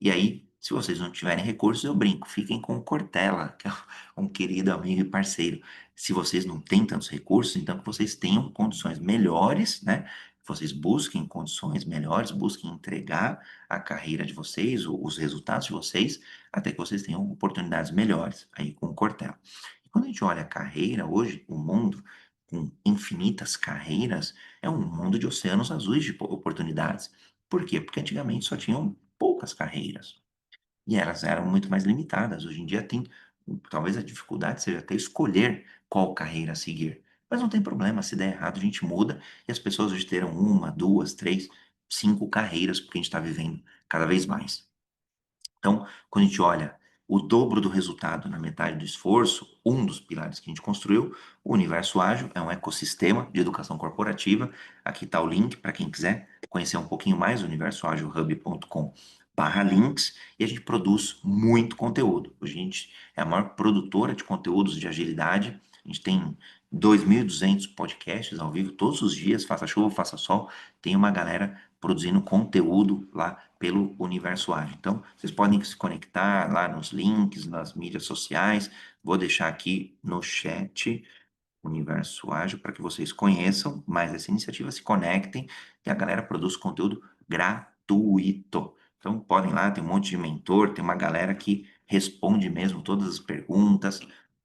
Speaker 1: E aí, se vocês não tiverem recursos, eu brinco, fiquem com o Cortella, que é um querido amigo e parceiro. Se vocês não têm tantos recursos, então que vocês tenham condições melhores, né? Que vocês busquem condições melhores, busquem entregar a carreira de vocês, os resultados de vocês, até que vocês tenham oportunidades melhores aí com o Cortella. E quando a gente olha a carreira hoje, o mundo com infinitas carreiras, é um mundo de oceanos azuis de oportunidades. Por quê? Porque antigamente só tinham poucas carreiras. E elas eram muito mais limitadas. Hoje em dia tem, talvez a dificuldade seja até escolher qual carreira seguir. Mas não tem problema, se der errado a gente muda e as pessoas hoje terão uma, duas, três, cinco carreiras, porque a gente está vivendo cada vez mais. Então, quando a gente olha o dobro do resultado na metade do esforço, um dos pilares que a gente construiu, o Universo Ágil é um ecossistema de educação corporativa. Aqui está o link para quem quiser conhecer um pouquinho mais, universoagilhub.com/links, e a gente produz muito conteúdo. Hoje a gente é a maior produtora de conteúdos de agilidade. A gente tem 2.200 podcasts ao vivo todos os dias, faça chuva, faça sol, tem uma galera produzindo conteúdo lá pelo Universo Ágil. Então, vocês podem se conectar lá nos links, nas mídias sociais. Vou deixar aqui no chat Universo Ágil para que vocês conheçam mais essa iniciativa, se conectem e a galera produz conteúdo gratuito. Então, podem ir lá, tem um monte de mentor, tem uma galera que responde mesmo todas as perguntas.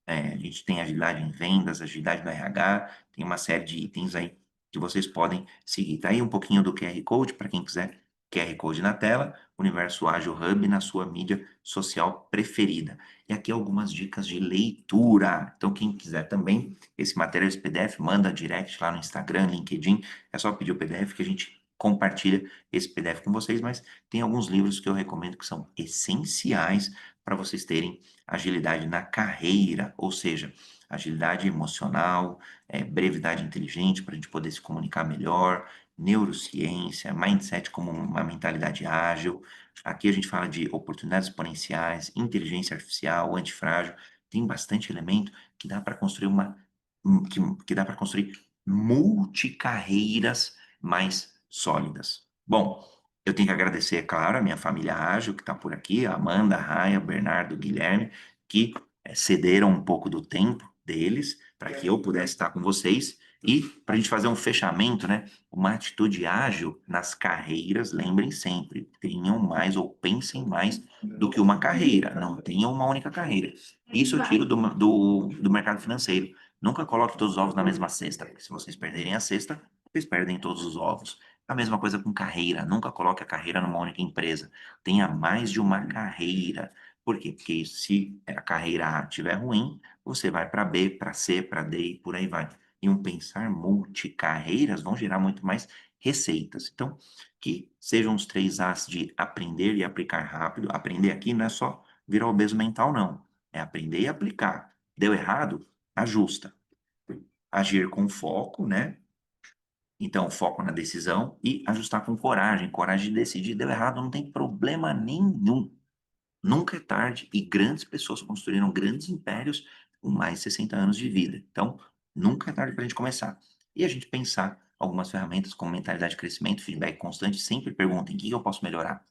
Speaker 1: A gente tem agilidade em vendas, agilidade no RH, tem uma série de itens aí que vocês podem seguir. Tá aí um pouquinho do QR Code para quem quiser. QR Code na tela, Universo Ágil Hub na sua mídia social preferida. E aqui algumas dicas de leitura. Então, quem quiser também esse material, esse PDF, manda direct lá no Instagram, LinkedIn. É só pedir o PDF que a gente compartilha esse PDF com vocês. Mas tem alguns livros que eu recomendo que são essenciais para vocês terem agilidade na carreira, ou seja, agilidade emocional, brevidade inteligente para a gente poder se comunicar melhor, neurociência, mindset como uma mentalidade ágil. Aqui a gente fala de oportunidades exponenciais, inteligência artificial, antifrágil. Tem bastante elemento que dá para construir que dá para construir multicarreiras mais sólidas. Bom, eu tenho que agradecer, é claro, a minha família ágil que está por aqui, a Amanda, a Raia, o Bernardo, o Guilherme, que cederam um pouco do tempo deles para que eu pudesse estar com vocês e para a gente fazer um fechamento, né? Uma atitude ágil nas carreiras, lembrem sempre, tenham mais ou pensem mais do que uma carreira, não tenham uma única carreira. Isso eu tiro do mercado financeiro. Nunca coloque todos os ovos na mesma cesta, porque se vocês perderem a cesta, vocês perdem todos os ovos. A mesma coisa com carreira, nunca coloque a carreira numa única empresa. Tenha mais de uma carreira. Por quê? Porque se a carreira A estiver ruim, você vai para B, para C, para D e por aí vai. E um pensar multicarreiras vão gerar muito mais receitas. Então, que sejam os 3 As de aprender e aplicar rápido. Aprender aqui não é só virar obeso mental, não. É aprender e aplicar. Deu errado? Ajusta. Agir com foco, né? Então, foco na decisão e ajustar com coragem. Coragem de decidir. Deu errado, não tem problema nenhum. Nunca é tarde e grandes pessoas construíram grandes impérios com mais de 60 anos de vida. Então, nunca é tarde para a gente começar. E a gente pensar algumas ferramentas como mentalidade de crescimento, feedback constante, sempre perguntem o que eu posso melhorar.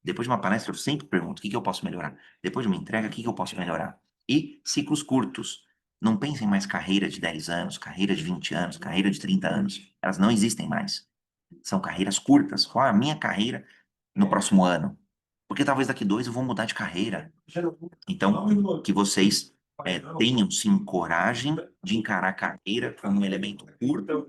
Speaker 1: Depois de uma palestra, eu sempre pergunto o que eu posso melhorar. Depois de uma entrega, o que eu posso melhorar. E ciclos curtos. Não pensem mais carreira de 10 anos, carreira de 20 anos, carreira de 30 anos. Elas não existem mais. São carreiras curtas. Qual a minha carreira no próximo ano? Porque talvez daqui 2 eu vou mudar de carreira. Então, que vocês tenham, sim, coragem de encarar a carreira como um elemento curto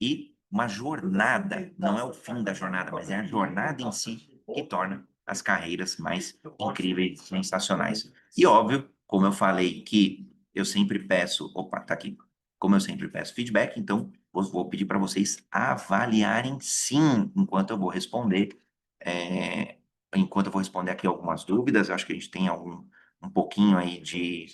Speaker 1: e uma jornada. Não é o fim da jornada, mas é a jornada em si que torna as carreiras mais incríveis, sensacionais. E óbvio, como eu falei que eu sempre peço, opa, tá aqui. Como eu sempre peço feedback, então vou pedir para vocês avaliarem sim, é, enquanto eu vou responder aqui algumas dúvidas. Eu acho que a gente tem um pouquinho aí de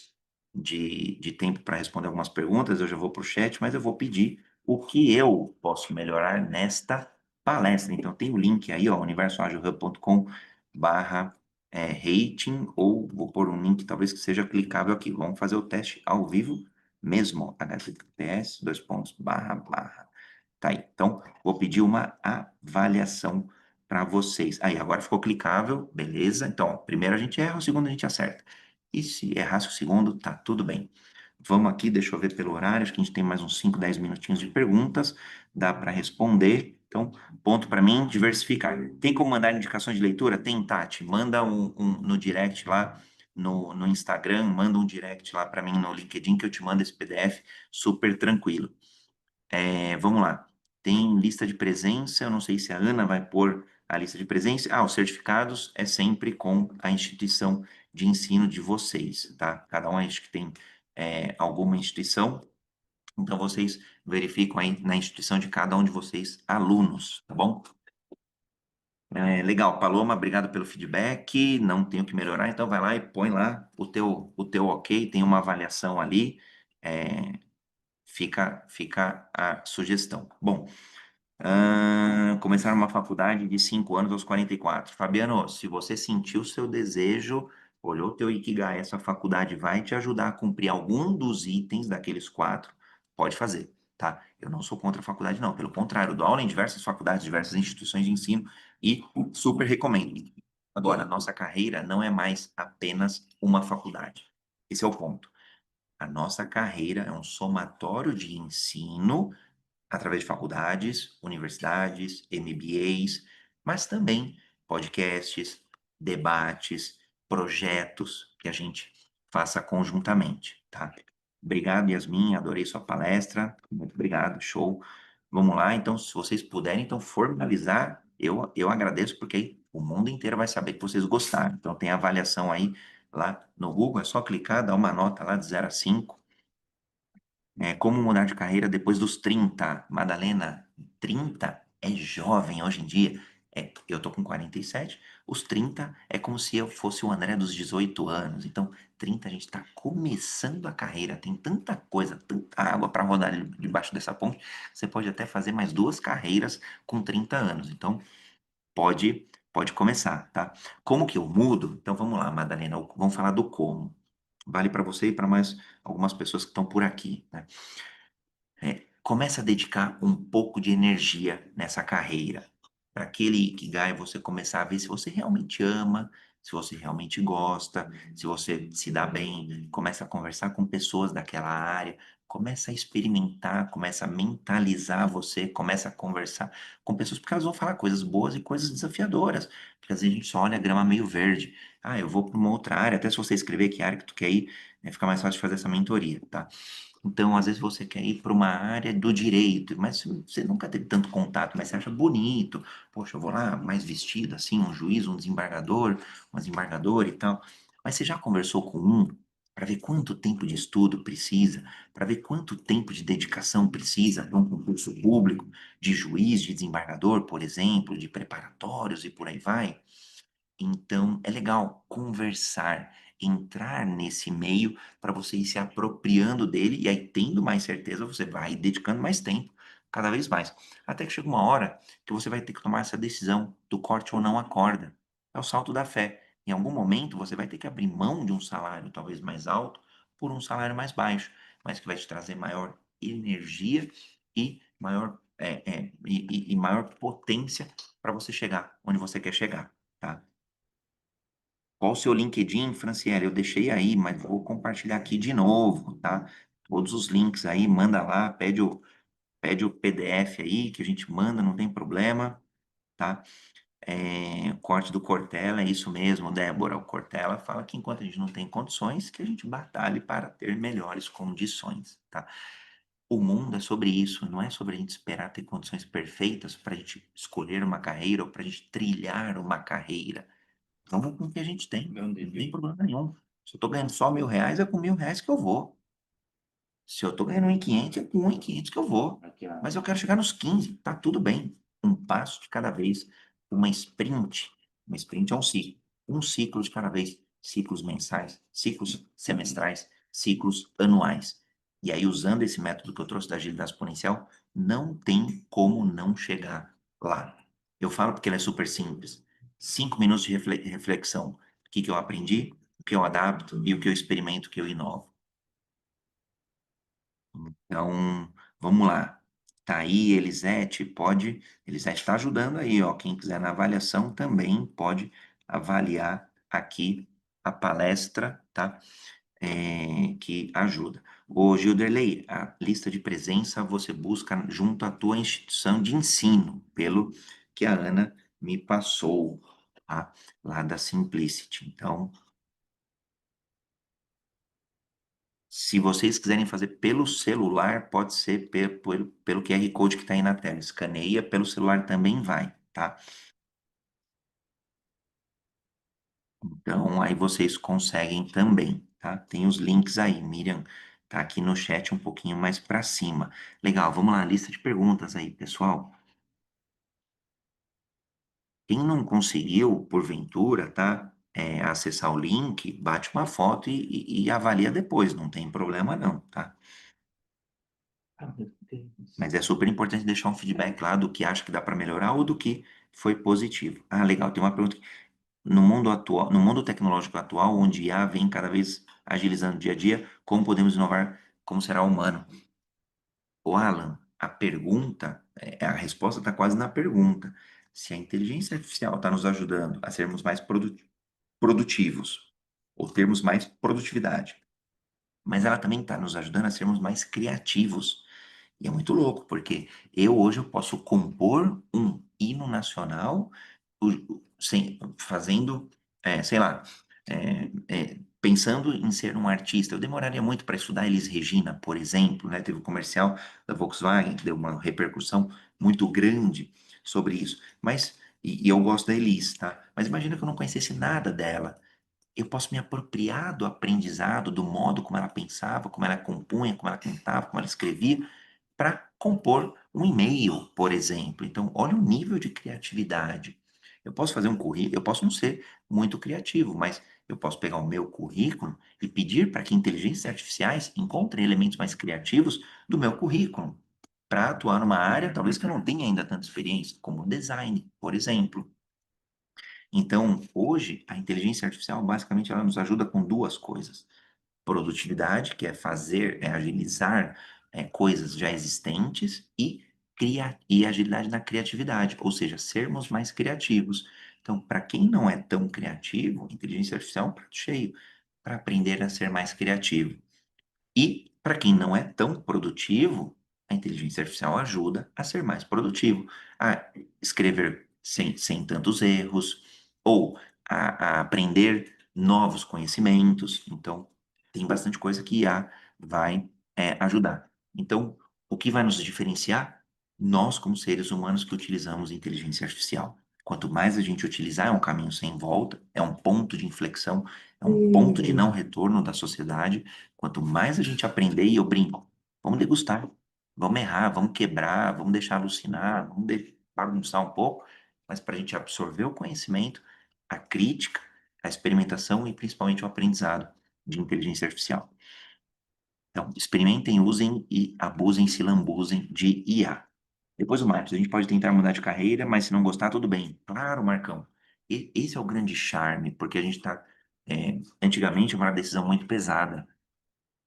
Speaker 1: tempo para responder algumas perguntas. Eu já vou para o chat, mas eu vou pedir o que eu posso melhorar nesta palestra. Então, tem o link aí, ó, universoagilhub.com/rating, ou vou pôr um link talvez que seja clicável aqui. Vamos fazer o teste ao vivo mesmo, https, dois pontos, barra, barra. Tá aí. Então, vou pedir uma avaliação para vocês. Aí, agora ficou clicável, beleza? Então, ó, primeiro a gente erra, o segundo a gente acerta. E se errasse o segundo, tá tudo bem. Vamos aqui, deixa eu ver pelo horário, acho que a gente tem mais uns 5, 10 minutinhos de perguntas, dá para responder. Então, ponto para mim, diversificar. Tem como mandar indicações de leitura? Tem, Tati. Manda no direct lá no Instagram, manda um direct lá para mim no LinkedIn que eu te mando esse PDF super tranquilo. Vamos lá. Tem lista de presença, eu não sei se a Ana vai pôr a lista de presença. Ah, os certificados é sempre com a instituição de ensino de vocês, tá? Cada um acho que tem alguma instituição, então vocês verificam aí na instituição de cada um de vocês, alunos, tá bom? Legal, Paloma, obrigado pelo feedback. Não tenho que melhorar, então vai lá e põe lá o teu ok, tem uma avaliação ali. é, fica a sugestão. Bom, começar uma faculdade de 5 anos aos 44. Fabiano, se você sentiu o seu desejo, olhou o teu Ikigai, essa faculdade vai te ajudar a cumprir algum dos itens daqueles 4, pode fazer, tá? Eu não sou contra a faculdade, não. Pelo contrário, eu dou aula em diversas faculdades, diversas instituições de ensino e super recomendo. Agora, nossa carreira não é mais apenas uma faculdade. Esse é o ponto. A nossa carreira é um somatório de ensino através de faculdades, universidades, MBAs, mas também podcasts, debates, projetos que a gente faça conjuntamente, tá? Obrigado, Yasmin, adorei sua palestra, muito obrigado, show. Vamos lá, então, se vocês puderem, então, formalizar, eu agradeço, porque aí o mundo inteiro vai saber que vocês gostaram. Então, tem avaliação aí lá no Google, é só clicar, dar uma nota lá de 0 a 5. Como mudar de carreira depois dos 30? Madalena, 30 é jovem hoje em dia. Eu tô com 47, os 30 é como se eu fosse o André dos 18 anos. Então, 30 a gente está começando a carreira, tem tanta coisa, tanta água para rodar debaixo dessa ponte. Você pode até fazer mais 2 carreiras com 30 anos. Então, pode começar, tá? Como que eu mudo? Então, vamos lá, Madalena, vamos falar do como. Vale para você e para mais algumas pessoas que estão por aqui, né? Começa a dedicar um pouco de energia nessa carreira. Para aquele Ikigai, você começar a ver se você realmente ama, se você realmente gosta, se você se dá bem. Começa a conversar com pessoas daquela área, começa a experimentar, começa a mentalizar você, começa a conversar com pessoas, porque elas vão falar coisas boas e coisas desafiadoras. Porque às vezes a gente só olha a grama meio verde. Ah, eu vou para uma outra área, até se você escrever que área que tu quer ir, fica mais fácil de fazer essa mentoria, tá? Então, às vezes você quer ir para uma área do direito, mas você nunca teve tanto contato, mas você acha bonito. Poxa, eu vou lá mais vestido, assim, um juiz, um desembargador, uma desembargadora e tal. Mas você já conversou com um para ver quanto tempo de estudo precisa, para ver quanto tempo de dedicação precisa para um concurso público de juiz, de desembargador, por exemplo, de preparatórios e por aí vai? Então, é legal conversar, entrar nesse meio para você ir se apropriando dele, e aí, tendo mais certeza, você vai dedicando mais tempo, cada vez mais. Até que chega uma hora que você vai ter que tomar essa decisão do corte ou não a corda. É o salto da fé. Em algum momento, você vai ter que abrir mão de um salário talvez mais alto por um salário mais baixo, mas que vai te trazer maior energia e maior potência para você chegar onde você quer chegar, tá? Qual o seu LinkedIn, Franciele? Eu deixei aí, mas vou compartilhar aqui de novo, tá? Todos os links aí, manda lá, pede o PDF aí que a gente manda, não tem problema, tá? Corte do Cortella, é isso mesmo, Débora. O Cortella fala que enquanto a gente não tem condições, que a gente batalhe para ter melhores condições, tá? O mundo é sobre isso, não é sobre a gente esperar ter condições perfeitas para a gente escolher uma carreira ou para a gente trilhar uma carreira. Vamos com o que a gente tem, não tem problema nenhum. Se eu estou ganhando só R$ 1.000, é com R$ 1.000 que eu vou. Se eu estou ganhando 1.500, é com 1.500 que eu vou. Mas eu quero chegar nos 15, tá tudo bem. Um passo de cada vez, uma sprint. Uma sprint é um ciclo. Um ciclo de cada vez. Ciclos mensais, ciclos semestrais, ciclos anuais. E aí, usando esse método que eu trouxe da agilidade exponencial, não tem como não chegar lá. Eu falo porque ele é super simples. 5 minutos de reflexão. O que que eu aprendi, o que eu adapto e o que eu experimento, o que eu inovo. Então, vamos lá. Tá aí, Elisete, pode. Elisete está ajudando aí, ó. Quem quiser na avaliação também pode avaliar aqui a palestra, tá? Que ajuda. Ô, Gilderley, a lista de presença você busca junto à tua instituição de ensino, pelo que a Ana me passou, tá? Lá da Simplicity. Então, se vocês quiserem fazer pelo celular, pode ser pelo QR Code que está aí na tela. Escaneia pelo celular também vai, tá? Então, aí vocês conseguem também, tá? Tem os links aí. Miriam tá aqui no chat um pouquinho mais para cima. Legal, vamos lá, lista de perguntas aí, pessoal. Quem não conseguiu, porventura, tá? Acessar o link, bate uma foto e avalia depois, não tem problema não, tá? Mas é super importante deixar um feedback lá do que acha que dá para melhorar ou do que foi positivo. Ah, legal, tem uma pergunta aqui. No mundo atual, no mundo tecnológico atual, onde IA vem cada vez agilizando o dia a dia, como podemos inovar? Como será o humano? O Alan, a pergunta, a resposta está quase na pergunta. Se a inteligência artificial está nos ajudando a sermos mais produtivos, ou termos mais produtividade, mas ela também está nos ajudando a sermos mais criativos. E é muito louco, porque hoje eu posso compor um hino nacional fazendo, sei lá, pensando em ser um artista. Eu demoraria muito para estudar Elis Regina, por exemplo, né? Teve um comercial da Volkswagen que deu uma repercussão muito grande sobre isso. Mas, e eu gosto da Elis, tá? Mas imagina que eu não conhecesse nada dela. Eu posso me apropriar do aprendizado, do modo como ela pensava, como ela compunha, como ela cantava, como ela escrevia, para compor um e-mail, por exemplo. Então, olha o nível de criatividade. Eu posso fazer um currículo, eu posso não ser muito criativo, mas eu posso pegar o meu currículo e pedir para que inteligências artificiais encontrem elementos mais criativos do meu currículo, para atuar numa área talvez que eu não tenha ainda tanta experiência, como design, por exemplo. Então, hoje, a inteligência artificial, basicamente, ela nos ajuda com duas coisas. Produtividade, que é fazer, agilizar coisas já existentes, e agilidade na criatividade, ou seja, sermos mais criativos. Então, para quem não é tão criativo, inteligência artificial é um prato cheio para aprender a ser mais criativo. E, para quem não é tão produtivo, a inteligência artificial ajuda a ser mais produtivo, a escrever sem tantos erros, ou a aprender novos conhecimentos. Então, tem bastante coisa que IA vai ajudar. Então, o que vai nos diferenciar? Nós, como seres humanos que utilizamos inteligência artificial. Quanto mais a gente utilizar, é um caminho sem volta, é um ponto de inflexão, é um ponto de não retorno da sociedade. Quanto mais a gente aprender, e eu brinco, vamos degustar, vamos errar, vamos quebrar, vamos deixar alucinar, vamos bagunçar um pouco, mas para a gente absorver o conhecimento, a crítica, a experimentação e principalmente o aprendizado de inteligência artificial. Então, experimentem, usem e abusem, se lambuzem de IA. Depois o Marcos, a gente pode tentar mudar de carreira, mas se não gostar, tudo bem. Claro, Marcão. Esse é o grande charme, porque a gente está. Antigamente, era uma decisão muito pesada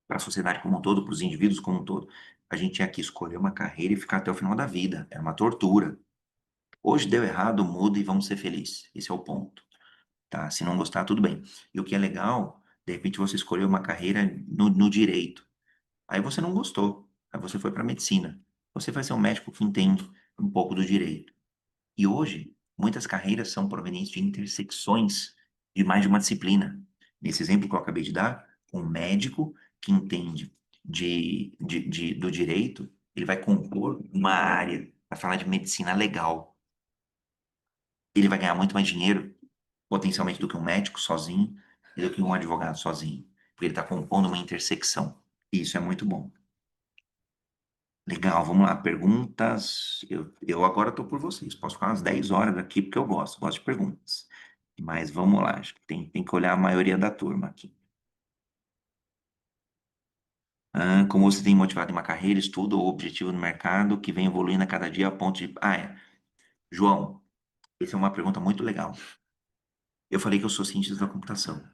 Speaker 1: para a sociedade como um todo, para os indivíduos como um todo. A gente tinha que escolher uma carreira e ficar até o final da vida. Era uma tortura. Hoje deu errado, muda e vamos ser felizes. Esse é o ponto, tá? Se não gostar, tudo bem. E o que é legal, de repente você escolheu uma carreira no direito. Aí você não gostou. Aí você foi para medicina. Você vai ser um médico que entende um pouco do direito. E hoje, muitas carreiras são provenientes de intersecções de mais de uma disciplina. Nesse exemplo que eu acabei de dar, um médico que entende do direito, ele vai compor uma área para falar de medicina legal. Ele vai ganhar muito mais dinheiro, potencialmente, do que um médico sozinho e do que um advogado sozinho, porque ele está compondo uma intersecção. E isso é muito bom. Legal, vamos lá. Perguntas. Eu agora estou por vocês. Posso ficar umas 10 horas aqui porque eu gosto de perguntas. Mas vamos lá, acho que tem que olhar a maioria da turma aqui. Como você tem motivado em uma carreira, estudo ou objetivo no mercado que vem evoluindo a cada dia a ponto de. João, essa é uma pergunta muito legal. Eu falei que eu sou cientista da computação,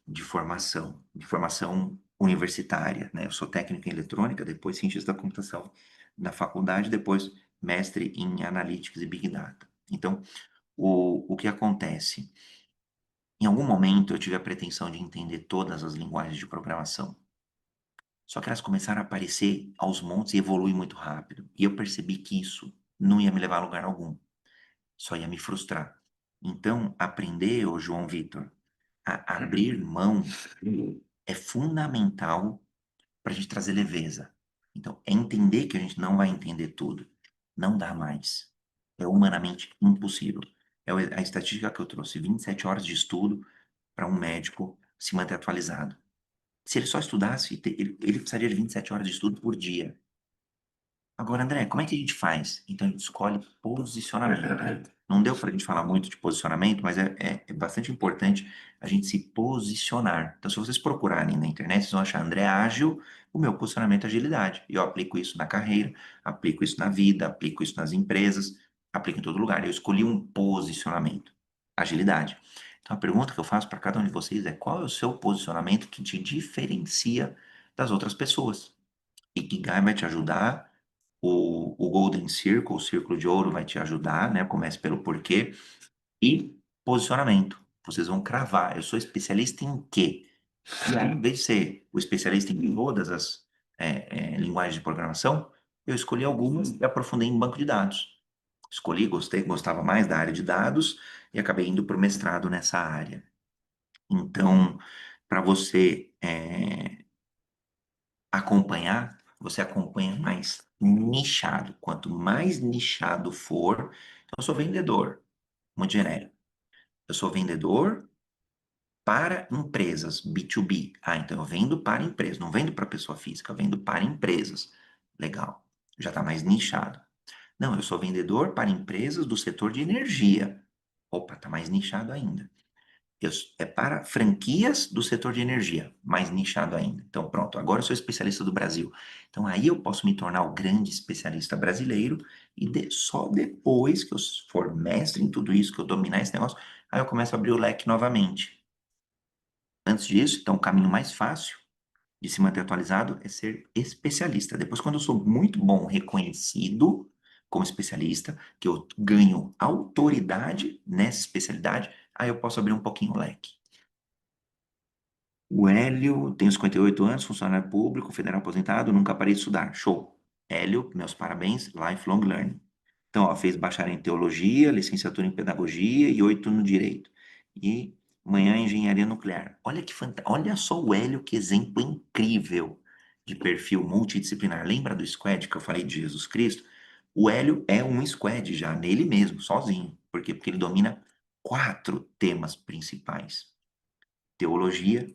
Speaker 1: de formação universitária, né? Eu sou técnico em eletrônica, depois cientista da computação na faculdade, depois mestre em analytics e big data. Então, o que acontece? Em algum momento eu tive a pretensão de entender todas as linguagens de programação. Só que elas começaram a aparecer aos montes e evoluir muito rápido. E eu percebi que isso não ia me levar a lugar algum, só ia me frustrar. Então, aprender, ô João Vitor, a abrir mão é fundamental para a gente trazer leveza. Então, é entender que a gente não vai entender tudo. Não dá mais. É humanamente impossível. É a estatística que eu trouxe: 27 horas de estudo para um médico se manter atualizado. Se ele só estudasse, ele precisaria de 27 horas de estudo por dia. Agora, André, como é que a gente faz? Então, a gente escolhe posicionamento. Não deu para a gente falar muito de posicionamento, mas é bastante importante a gente se posicionar. Então, se vocês procurarem na internet, vocês vão achar André Ágil, o meu posicionamento é agilidade. E eu aplico isso na carreira, aplico isso na vida, aplico isso nas empresas, aplico em todo lugar. Eu escolhi um posicionamento, agilidade. Então, a pergunta que eu faço para cada um de vocês é: qual é o seu posicionamento que te diferencia das outras pessoas? Ikigai vai te ajudar, o Golden Circle, o Círculo de Ouro, vai te ajudar, né? Comece pelo porquê. E posicionamento. Vocês vão cravar. Eu sou especialista em quê? E aí, em vez de ser o especialista em todas as linguagens de programação, eu escolhi algumas e aprofundei em banco de dados. Escolhi, gostei, gostava mais da área de dados e acabei indo para o mestrado nessa área. Então, para você acompanhar, você acompanha mais nichado. Quanto mais nichado for, então eu sou vendedor, muito genérico. Eu sou vendedor para empresas, B2B. Então eu vendo para empresas, não vendo para pessoa física, eu vendo para empresas. Legal, já está mais nichado. Não, eu sou vendedor para empresas do setor de energia. Opa, está mais nichado ainda. É para franquias do setor de energia, mais nichado ainda. Então, pronto, agora eu sou especialista do Brasil. Então, aí eu posso me tornar o grande especialista brasileiro e só depois que eu for mestre em tudo isso, que eu dominar esse negócio, aí eu começo a abrir o leque novamente. Antes disso, então, o caminho mais fácil de se manter atualizado é ser especialista. Depois, quando eu sou muito bom, reconhecido como especialista, que eu ganho autoridade nessa especialidade, aí eu posso abrir um pouquinho o leque. O Hélio, tenho 58 anos, funcionário público, federal aposentado, nunca parei de estudar. Show. Hélio, meus parabéns, lifelong learning. Então, ó, fez bacharel em teologia, licenciatura em pedagogia e 8 no direito. E amanhã em engenharia nuclear. Olha que olha só o Hélio, que exemplo incrível de perfil multidisciplinar. Lembra do squad que eu falei de Jesus Cristo? O Hélio é um squad já, nele mesmo, sozinho. Por quê? Porque ele domina 4 temas principais: teologia,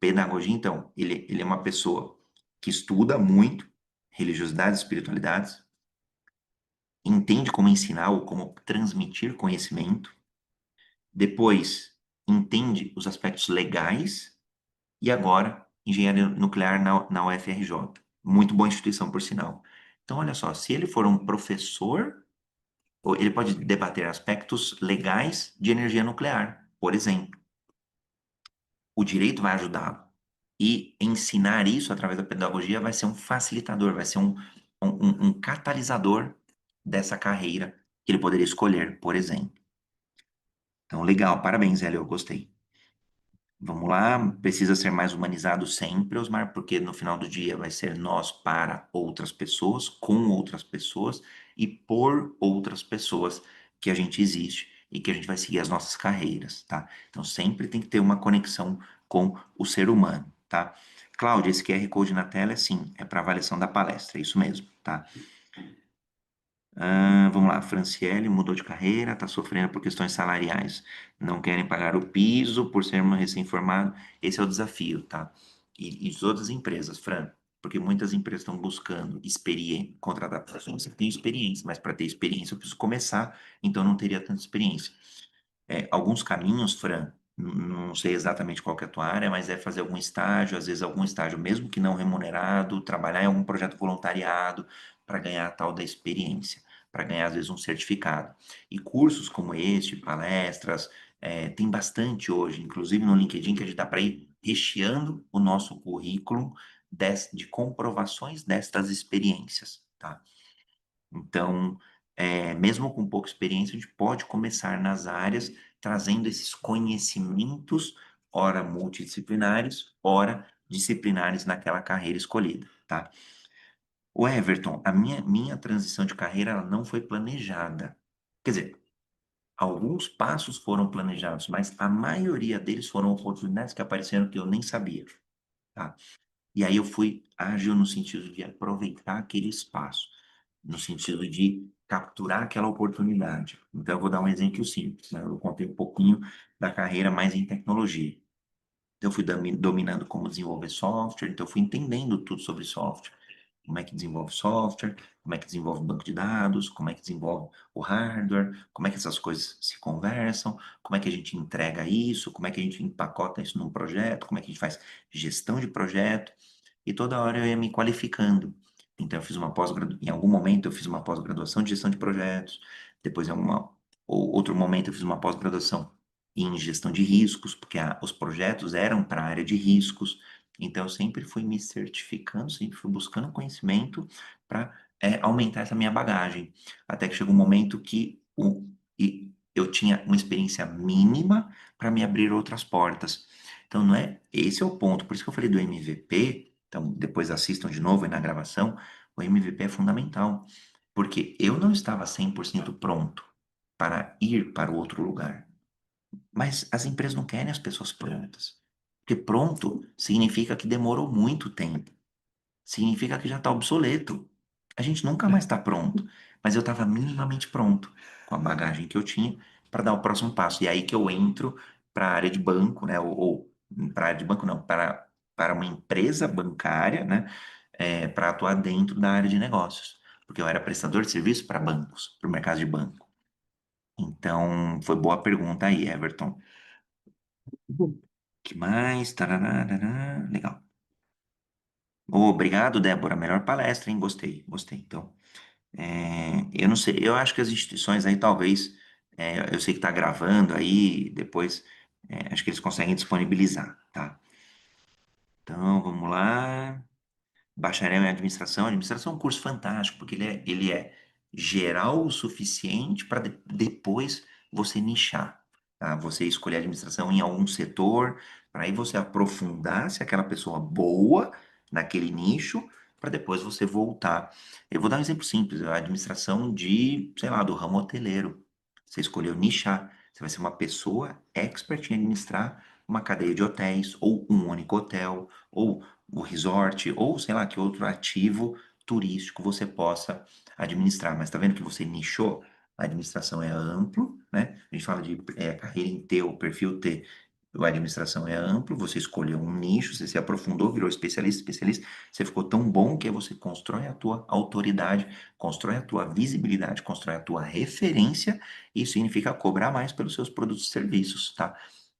Speaker 1: pedagogia. Então, ele é uma pessoa que estuda muito religiosidade e espiritualidades, entende como ensinar ou como transmitir conhecimento, depois entende os aspectos legais e agora engenharia nuclear na UFRJ. Muito boa instituição, por sinal. Então, olha só, se ele for um professor, ele pode debater aspectos legais de energia nuclear, por exemplo. O direito vai ajudá-lo. E ensinar isso através da pedagogia vai ser um facilitador, vai ser um catalisador dessa carreira que ele poderia escolher, por exemplo. Então, legal, parabéns, Hélio, eu gostei. Vamos lá, precisa ser mais humanizado sempre, Osmar, porque no final do dia vai ser nós para outras pessoas, com outras pessoas e por outras pessoas. que a gente existe e que a gente vai seguir as nossas carreiras, tá? Então sempre tem que ter uma conexão com o ser humano, tá? Cláudia, esse QR Code na tela, sim, é para avaliação da palestra, é isso mesmo, tá? Vamos lá, Franciele mudou de carreira, está sofrendo por questões salariais. Não querem pagar o piso por ser uma recém-formada. Esse é o desafio, tá? E todas as empresas, Fran, porque muitas empresas estão buscando contratar pessoas que têm experiência, mas para ter experiência eu preciso começar, então não teria tanta experiência. Alguns caminhos, Fran, não sei exatamente qual que é a tua área, mas é fazer algum estágio, às vezes algum estágio, mesmo que não remunerado, trabalhar em algum projeto voluntariado para ganhar a tal da experiência, para ganhar, às vezes, um certificado. E cursos como este, palestras, tem bastante hoje, inclusive no LinkedIn, que a gente dá para ir recheando o nosso currículo de comprovações destas experiências, tá? Então, mesmo com pouca experiência, a gente pode começar nas áreas trazendo esses conhecimentos, ora multidisciplinares, ora disciplinares naquela carreira escolhida, tá? O Everton, a minha transição de carreira ela não foi planejada. Quer dizer, alguns passos foram planejados, mas a maioria deles foram oportunidades que apareceram que eu nem sabia, tá? E aí eu fui ágil no sentido de aproveitar aquele espaço, no sentido de capturar aquela oportunidade. Então, eu vou dar um exemplo simples, né? Eu contei um pouquinho da carreira mais em tecnologia. Então, eu fui dominando como desenvolver software, então eu fui entendendo tudo sobre software. Como é que desenvolve software, como é que desenvolve banco de dados, como é que desenvolve o hardware, como é que essas coisas se conversam, como é que a gente entrega isso, como é que a gente empacota isso num projeto, como é que a gente faz gestão de projeto. E toda hora eu ia me qualificando. Então, eu fiz uma em algum momento eu fiz uma pós-graduação de gestão de projetos, depois ou outro momento eu fiz uma pós-graduação em gestão de riscos, porque os projetos eram para a área de riscos. Então, eu sempre fui me certificando, sempre fui buscando conhecimento para aumentar essa minha bagagem. Até que chegou um momento que eu tinha uma experiência mínima para me abrir outras portas. Então, não é, esse é o ponto. Por isso que eu falei do MVP. Então, depois assistam de novo aí na gravação. O MVP é fundamental, porque eu não estava 100% pronto para ir para o outro lugar. Mas as empresas não querem as pessoas prontas. Porque pronto significa que demorou muito tempo. Significa que já está obsoleto. A gente nunca mais está pronto. Mas eu estava minimamente pronto, com a bagagem que eu tinha, para dar o próximo passo. E aí que eu entro para a área de banco, né? Ou para a área de banco, não, para uma empresa bancária, né? Para atuar dentro da área de negócios. Porque eu era prestador de serviço para bancos, para o mercado de banco. Então, foi boa pergunta aí, Everton. Que mais? Tarará, tarará. Legal. Obrigado, Débora. Melhor palestra, hein? Gostei, gostei. Então, eu não sei, eu acho que as instituições aí talvez, eu sei que está gravando aí, depois, acho que eles conseguem disponibilizar, tá? Então, vamos lá. Bacharel em administração. Administração é um curso fantástico, porque ele é geral o suficiente para depois você nichar, tá? Você escolher administração em algum setor, para aí você aprofundar se é aquela pessoa boa naquele nicho, para depois você voltar. Eu vou dar um exemplo simples, a administração de, sei lá, do ramo hoteleiro. Você escolheu nichar. Você vai ser uma pessoa expert em administrar uma cadeia de hotéis, ou um único hotel, ou o resort, ou sei lá, que outro ativo turístico você possa administrar. Mas tá vendo que você nichou? A administração é amplo, né? A gente fala de carreira em T ou perfil T. A administração é amplo, você escolheu um nicho, você se aprofundou, virou especialista, você ficou tão bom que você constrói a tua autoridade, constrói a tua visibilidade, constrói a tua referência, e isso significa cobrar mais pelos seus produtos e serviços, tá?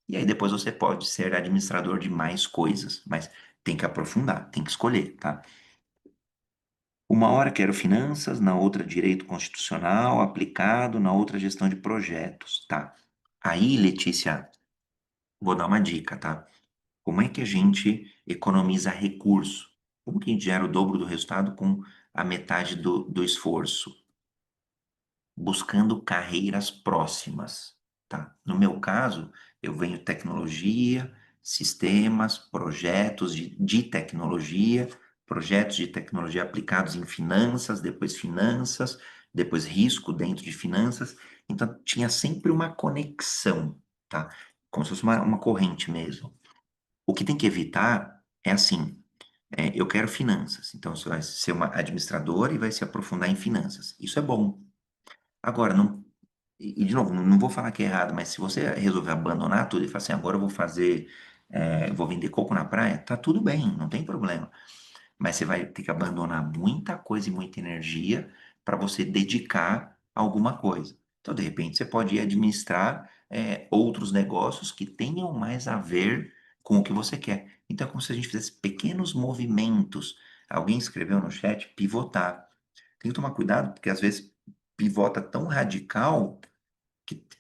Speaker 1: E aí depois você pode ser administrador de mais coisas, mas tem que aprofundar, tem que escolher, tá? Uma hora quero finanças, na outra direito constitucional aplicado, na outra gestão de projetos, tá? Aí, Letícia, vou dar uma dica, tá? Como é que a gente economiza recurso? Como que a gente gera o dobro do resultado com a metade do esforço? Buscando carreiras próximas, tá? No meu caso, eu venho tecnologia, sistemas, projetos de tecnologia aplicados em finanças, depois finanças, depois risco dentro de finanças. Então, tinha sempre uma conexão, tá? Como se fosse uma corrente mesmo. O que tem que evitar é assim, eu quero finanças, então você vai ser uma administradora e vai se aprofundar em finanças. Isso é bom. Agora, não, de novo, não vou falar que é errado, mas se você resolver abandonar tudo e falar assim, agora eu vou fazer, vou vender coco na praia, tá tudo bem, não tem problema. Mas você vai ter que abandonar muita coisa e muita energia para você dedicar a alguma coisa. Então, de repente, você pode ir administrar outros negócios que tenham mais a ver com o que você quer. Então, é como se a gente fizesse pequenos movimentos. Alguém escreveu no chat pivotar. Tem que tomar cuidado, porque às vezes pivota tão radical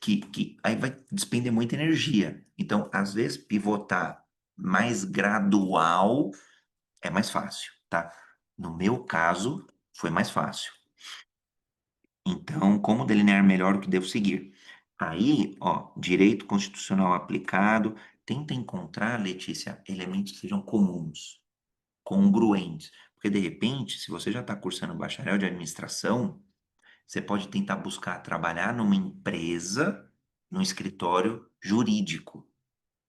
Speaker 1: que aí vai despender muita energia. Então, às vezes, pivotar mais gradual é mais fácil, tá? No meu caso, foi mais fácil. Então, como delinear melhor o que devo seguir? Aí, ó, direito constitucional aplicado, tenta encontrar, Letícia, elementos que sejam comuns, congruentes. Porque, de repente, se você já está cursando bacharel de administração, você pode tentar buscar trabalhar numa empresa, num escritório jurídico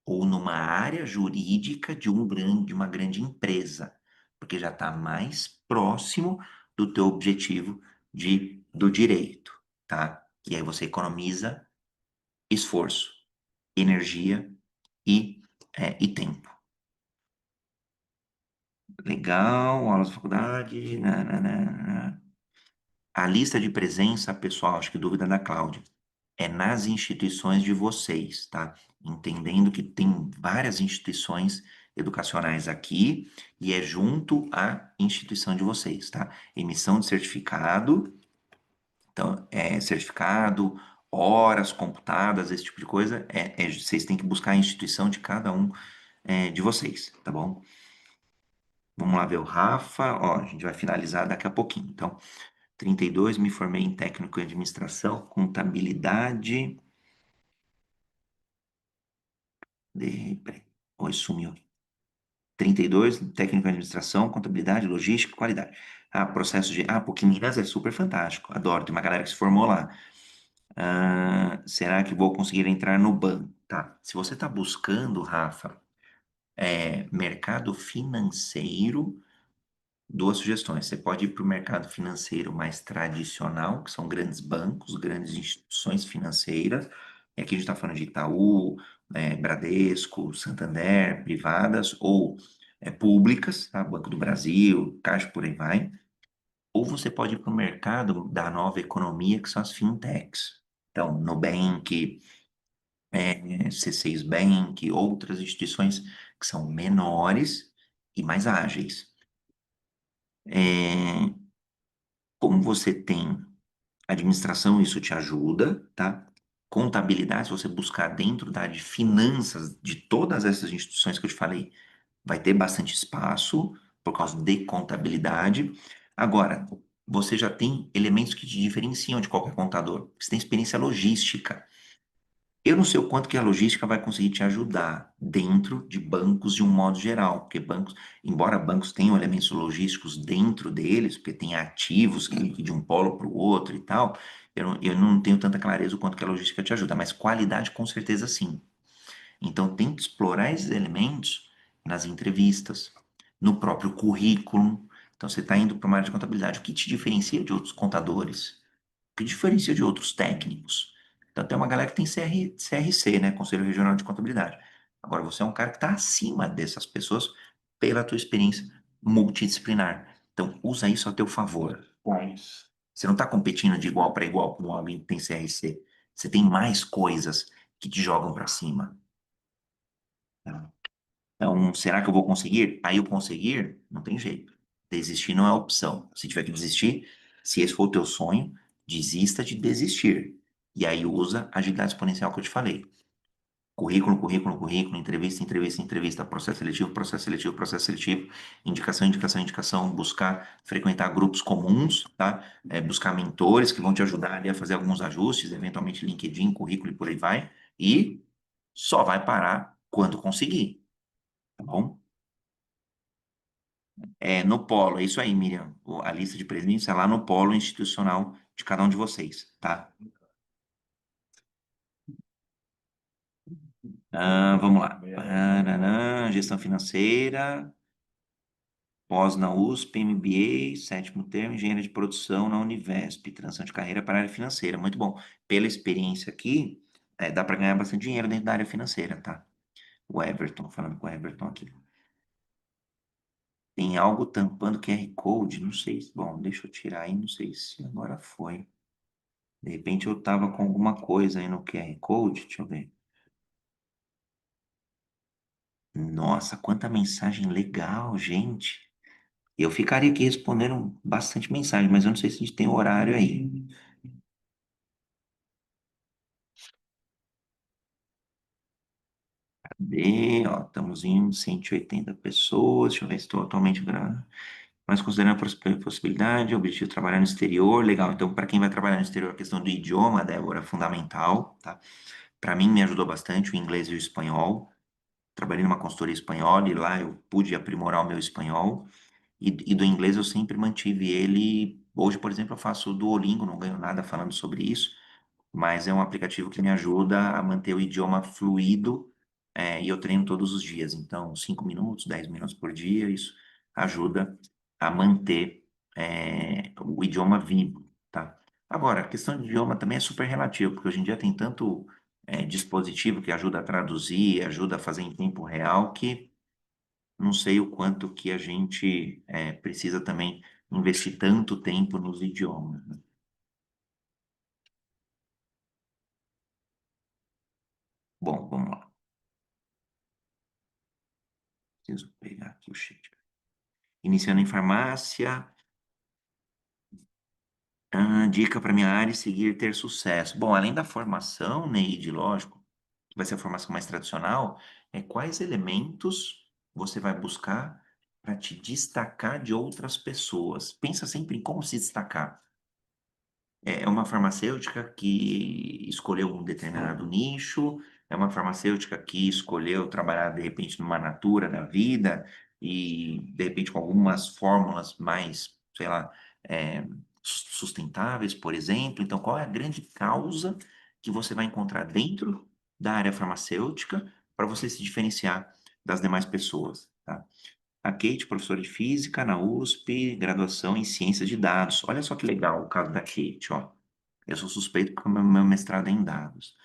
Speaker 1: ou numa área jurídica de uma grande empresa, porque já está mais próximo do teu objetivo do direito, tá? E aí você economiza esforço, energia e tempo. Legal, aulas da faculdade, nananana. A lista de presença, pessoal, acho que dúvida da Cláudia, é nas instituições de vocês, tá? Entendendo que tem várias instituições educacionais aqui e é junto à instituição de vocês, tá? Emissão de certificado, então, certificado, horas computadas, esse tipo de coisa, vocês têm que buscar a instituição de cada um de vocês, tá bom? Vamos lá ver o Rafa, ó, a gente vai finalizar daqui a pouquinho. Então, 32, me formei em técnico em administração, contabilidade. Peraí. Oi, sumiu. 32, técnico em administração, contabilidade, logística, qualidade. Ah, processo de. Ah, porque Minas é super fantástico. Adoro, tem uma galera que se formou lá. Ah, será que vou conseguir entrar no banco? Tá. Se você está buscando, Rafa, mercado financeiro, duas sugestões. Você pode ir para o mercado financeiro mais tradicional, que são grandes bancos, grandes instituições financeiras. E aqui a gente está falando de Itaú, Bradesco, Santander, privadas ou públicas, tá? Banco do Brasil, Caixa, por aí vai. Ou você pode ir para o mercado da nova economia, que são as fintechs. Então, Nubank, C6 Bank, outras instituições que são menores e mais ágeis. É, Como você tem administração, isso te ajuda, tá? Contabilidade, se você buscar dentro da área de finanças de todas essas instituições que eu te falei, vai ter bastante espaço por causa de contabilidade. Agora, você já tem elementos que te diferenciam de qualquer contador. Você tem experiência logística. Eu não sei o quanto que a logística vai conseguir te ajudar dentro de bancos de um modo geral, porque bancos, embora bancos tenham elementos logísticos dentro deles, porque tem ativos que de um polo para o outro e tal, eu não tenho tanta clareza o quanto que a logística te ajuda, mas qualidade com certeza sim. Então tem que explorar esses elementos nas entrevistas, no próprio currículo. Então você está indo para uma área de contabilidade, o que te diferencia de outros contadores? Que diferencia de outros técnicos. Então, tem uma galera que tem CRC, né? Conselho Regional de Contabilidade. Agora, você é um cara que está acima dessas pessoas pela tua experiência multidisciplinar. Então, usa isso a teu favor. Mas você não está competindo de igual para igual com alguém que tem CRC. Você tem mais coisas que te jogam para cima. Tá? Então, será que eu vou conseguir? Aí o conseguir, não tem jeito. Desistir não é opção. Se tiver que desistir, se esse for o teu sonho, desista de desistir. E aí usa a agilidade exponencial que eu te falei. Currículo, currículo, currículo, entrevista, entrevista, entrevista, processo seletivo, processo seletivo, processo seletivo, indicação, indicação, indicação, buscar frequentar grupos comuns, tá? Buscar mentores que vão te ajudar ali a fazer alguns ajustes, eventualmente LinkedIn, currículo e por aí vai. E só vai parar quando conseguir, tá bom? No polo, é isso aí, Miriam. A lista de presença é lá no polo institucional de cada um de vocês, tá? Vamos lá. Gestão financeira, pós na USP, MBA, sétimo termo, engenharia de produção na Univesp, transição de carreira para a área financeira. Muito bom. Pela experiência aqui, dá para ganhar bastante dinheiro dentro da área financeira, tá? O Everton, falando com o Everton aqui. Tem algo tampando QR Code? Não sei. Bom, deixa eu tirar aí, não sei se agora foi. De repente eu tava com alguma coisa aí no QR Code, deixa eu ver. Nossa, quanta mensagem legal, gente. Eu ficaria aqui respondendo bastante mensagem, mas eu não sei se a gente tem horário aí. Cadê? Ó, estamos em 180 pessoas. Deixa eu ver se estou atualmente gravando. Mas considerando a possibilidade, o objetivo de trabalhar no exterior, legal. Então, para quem vai trabalhar no exterior, a questão do idioma, Débora, é fundamental, tá? Para mim, me ajudou bastante o inglês e o espanhol. Trabalhei numa consultoria espanhola e lá eu pude aprimorar o meu espanhol. E do inglês eu sempre mantive ele. Hoje, por exemplo, eu faço o Duolingo, não ganho nada falando sobre isso, mas é um aplicativo que me ajuda a manter o idioma fluido, e eu treino todos os dias. Então, 5 minutos, 10 minutos por dia, isso ajuda a manter, o idioma vivo, tá? Agora, a questão de idioma também é super relativa, porque hoje em dia tem tanto, dispositivo que ajuda a traduzir, ajuda a fazer em tempo real, que não sei o quanto que a gente, precisa também investir tanto tempo nos idiomas, né? Bom, vamos lá. Preciso pegar aqui o chat. Iniciando em farmácia, dica para minha área e seguir ter sucesso. Bom, além da formação, Neide, lógico, que vai ser a formação mais tradicional, quais elementos você vai buscar para te destacar de outras pessoas? Pensa sempre em como se destacar. É uma farmacêutica que escolheu um determinado nicho, é uma farmacêutica que escolheu trabalhar, de repente, numa natura da vida e, de repente, com algumas fórmulas mais, sei lá, é, sustentáveis, por exemplo. Então, qual é a grande causa que você vai encontrar dentro da área farmacêutica para você se diferenciar das demais pessoas, tá? A Kate, professora de física na USP, graduação em ciências de dados. Olha só que legal o caso da Kate, ó. Eu sou suspeito porque o meu mestrado é em dados.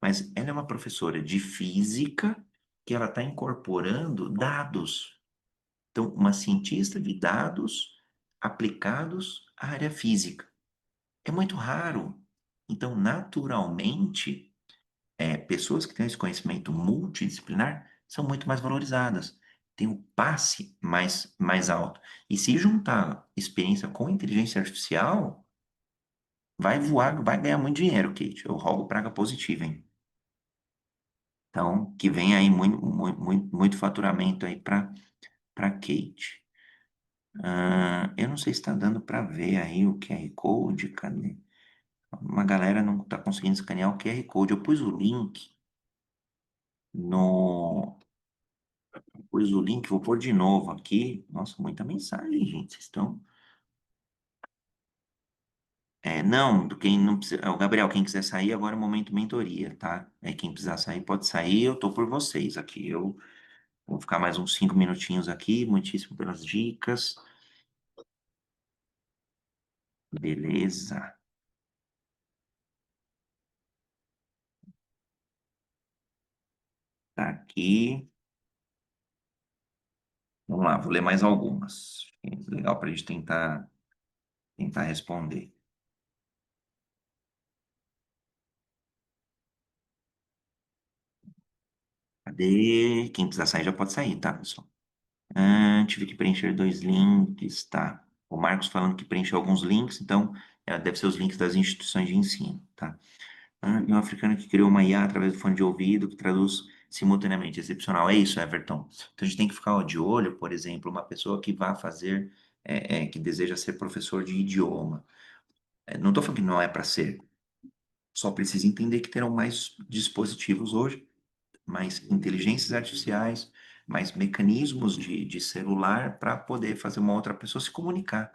Speaker 1: Mas ela é uma professora de física que ela está incorporando dados. Então, uma cientista de dados aplicados à área física. É muito raro. Então, naturalmente, pessoas que têm esse conhecimento multidisciplinar são muito mais valorizadas, têm um passe mais alto. E se juntar experiência com inteligência artificial, vai voar, vai ganhar muito dinheiro, Kate. Eu rogo praga positiva, hein? Então, que vem aí muito, muito, muito, muito faturamento aí para Kate. Eu não sei se está dando para ver aí o QR Code, cadê? Uma galera não está conseguindo escanear o QR Code. Eu pus o link no, Pus o link, vou pôr de novo aqui. Nossa, muita mensagem, gente. Vocês estão. Não, quem não precisa. O Gabriel, quem quiser sair, agora é o momento mentoria, tá? Quem precisar sair, pode sair. Eu tô por vocês aqui. Eu vou ficar mais uns 5 minutinhos aqui. Muitíssimo pelas dicas. Beleza. Tá aqui. Vamos lá, vou ler mais algumas. Legal para a gente tentar responder. Cadê? Quem precisar sair já pode sair, tá, pessoal? Tive que preencher 2 links, tá? O Marcos falando que preencheu alguns links, então deve ser os links das instituições de ensino, tá? E um africano que criou uma IA através do fone de ouvido que traduz simultaneamente. Excepcional. É isso, Everton. Então a gente tem que ficar de olho, por exemplo, uma pessoa que vá fazer, que deseja ser professor de idioma. Não estou falando que não é para ser, só precisa entender que terão mais dispositivos hoje, mais inteligências artificiais, mais mecanismos de celular para poder fazer uma outra pessoa se comunicar.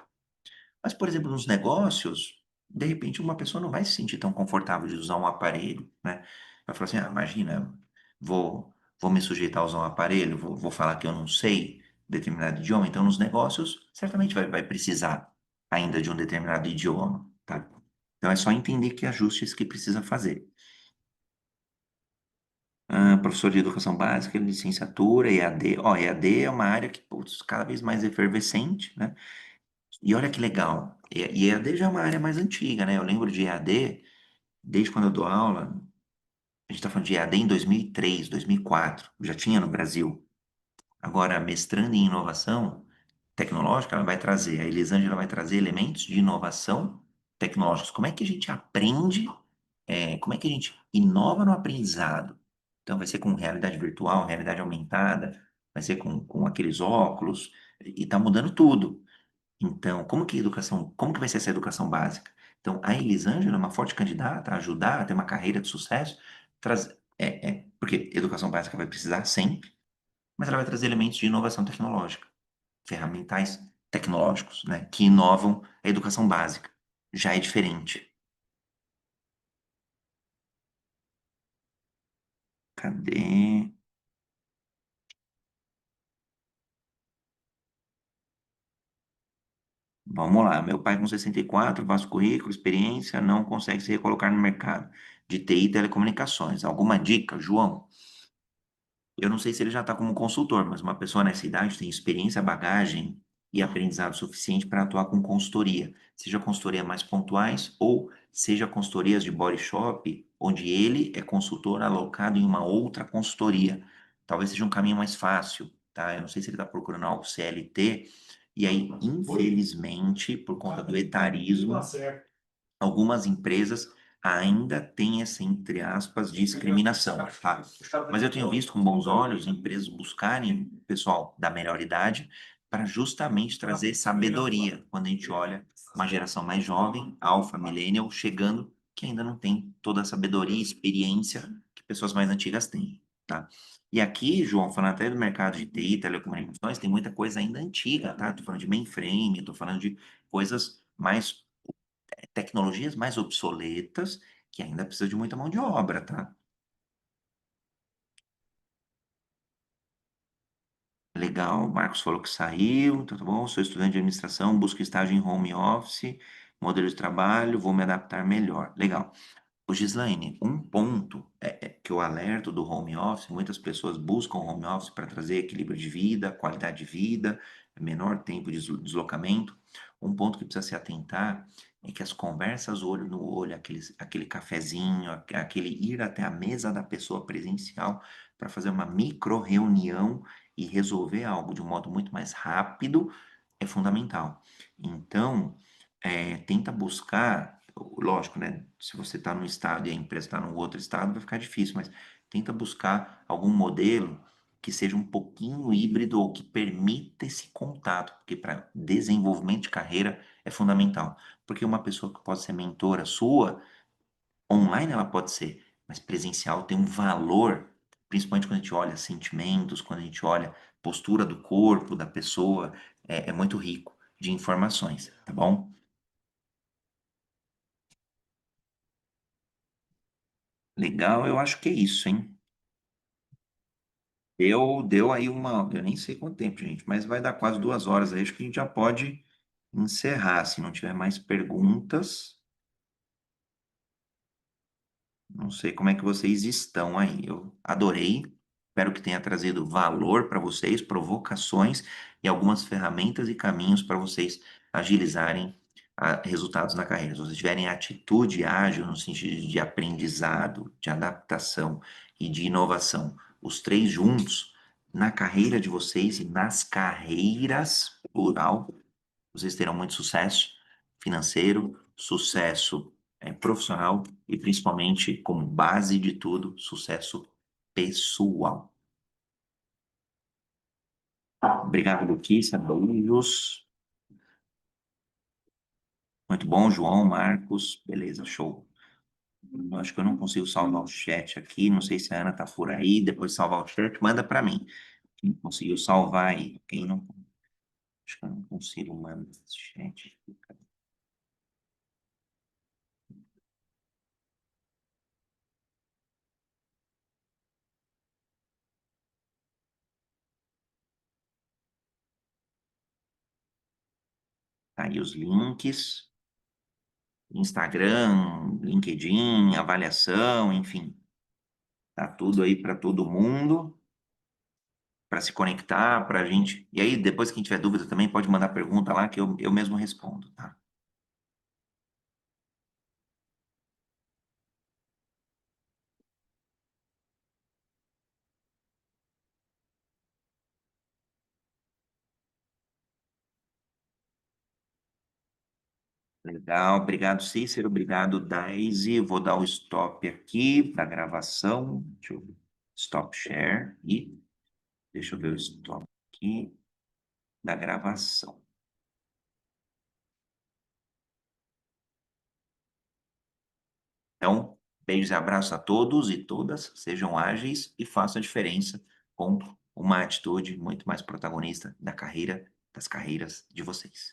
Speaker 1: Mas, por exemplo, nos negócios, de repente uma pessoa não vai se sentir tão confortável de usar um aparelho, né? Vai falar assim, ah, imagina, vou me sujeitar a usar um aparelho, vou falar que eu não sei determinado idioma, então nos negócios certamente vai precisar ainda de um determinado idioma, tá? Então é só entender que ajustes que precisa fazer. Ah, professor de educação básica, licenciatura, EAD. Ó, EAD é uma área que, putz, cada vez mais efervescente, né? E olha que legal. E EAD já é uma área mais antiga, né? Eu lembro de EAD, desde quando eu dou aula, a gente está falando de EAD em 2003, 2004, já tinha no Brasil. Agora, mestrando em inovação tecnológica, ela vai trazer, a Elisângela vai trazer elementos de inovação tecnológicos. Como é que a gente aprende, como é que a gente inova no aprendizado? Então, vai ser com realidade virtual, realidade aumentada, vai ser com aqueles óculos, e está mudando tudo. Então, como que vai ser essa educação básica? Então, a Elisângela é uma forte candidata a ajudar a ter uma carreira de sucesso, porque educação básica vai precisar sempre, mas ela vai trazer elementos de inovação tecnológica, ferramentais tecnológicos, né, que inovam a educação básica. Já é diferente. Cadê? Vamos lá. Meu pai com 64, vasto currículo, experiência, não consegue se recolocar no mercado de TI e telecomunicações. Alguma dica, João? Eu não sei se ele já está como consultor, mas uma pessoa nessa idade tem experiência, bagagem e aprendizado suficiente para atuar com consultoria, seja consultoria mais pontuais ou seja consultorias de body shop, onde ele é consultor alocado em uma outra consultoria. Talvez seja um caminho mais fácil, tá? Eu não sei se ele está procurando algo CLT, e aí, infelizmente, por conta do etarismo, algumas empresas ainda têm essa, entre aspas, discriminação, tá? Mas eu tenho visto com bons olhos empresas buscarem pessoal da melhor idade para justamente trazer sabedoria quando a gente olha uma geração mais jovem, alfa, millennial, chegando que ainda não tem toda a sabedoria e experiência que pessoas mais antigas têm, tá? E aqui, João, falando até do mercado de TI, telecomunicações, tem muita coisa ainda antiga, tá? Tô falando de mainframe, tô falando de coisas mais tecnologias mais obsoletas que ainda precisa de muita mão de obra, tá? Legal, o Marcos falou que saiu, tá bom? Sou estudante de administração, busco estágio em home office, modelo de trabalho, vou me adaptar melhor. Legal. Ô, Gislaine, um ponto é que eu alerto do home office, muitas pessoas buscam home office para trazer equilíbrio de vida, qualidade de vida, menor tempo de deslocamento. Um ponto que precisa se atentar é que as conversas olho no olho, aquele cafezinho, aquele ir até a mesa da pessoa presencial para fazer uma micro reunião e resolver algo de um modo muito mais rápido é fundamental. Então, tenta buscar, lógico, né? Se você está num estado e a empresa está num outro estado, vai ficar difícil, mas tenta buscar algum modelo que seja um pouquinho híbrido ou que permita esse contato, porque para desenvolvimento de carreira é fundamental. Porque uma pessoa que pode ser mentora sua, online ela pode ser, mas presencial tem um valor, principalmente quando a gente olha sentimentos, quando a gente olha postura do corpo da pessoa, é muito rico de informações, tá bom? Legal, eu acho que é isso, hein? Deu aí eu nem sei quanto tempo, gente, mas vai dar quase 2 horas aí. Acho que a gente já pode encerrar. Se não tiver mais perguntas, não sei como é que vocês estão aí. Eu adorei. Espero que tenha trazido valor para vocês, provocações e algumas ferramentas e caminhos para vocês agilizarem resultados na carreira. Se vocês tiverem atitude ágil no sentido de aprendizado, de adaptação e de inovação, os três juntos, na carreira de vocês e nas carreiras, plural, vocês terão muito sucesso financeiro, sucesso profissional e principalmente, como base de tudo, sucesso pessoal. Obrigado, Luquícia. Beijos. Muito bom, João, Marcos. Beleza, show. Eu acho que eu não consigo salvar o chat aqui. Não sei se a Ana tá por aí. Depois de salvar o chat, manda para mim. Quem conseguiu salvar aí? Quem não. Acho que eu não consigo mandar esse chat. Tá aí os links. Instagram, LinkedIn, avaliação, enfim. Tá tudo aí para todo mundo, para se conectar, para a gente. E aí, depois que quem tiver dúvida também, pode mandar pergunta lá que eu mesmo respondo, tá? Legal, obrigado, Cícero, obrigado, Daisy. Vou dar o stop aqui da gravação. Deixa eu ver. Stop share e deixa eu ver o stop aqui da gravação. Então, beijos e abraços a todos e todas, sejam ágeis e façam a diferença com uma atitude muito mais protagonista da carreira, das carreiras de vocês.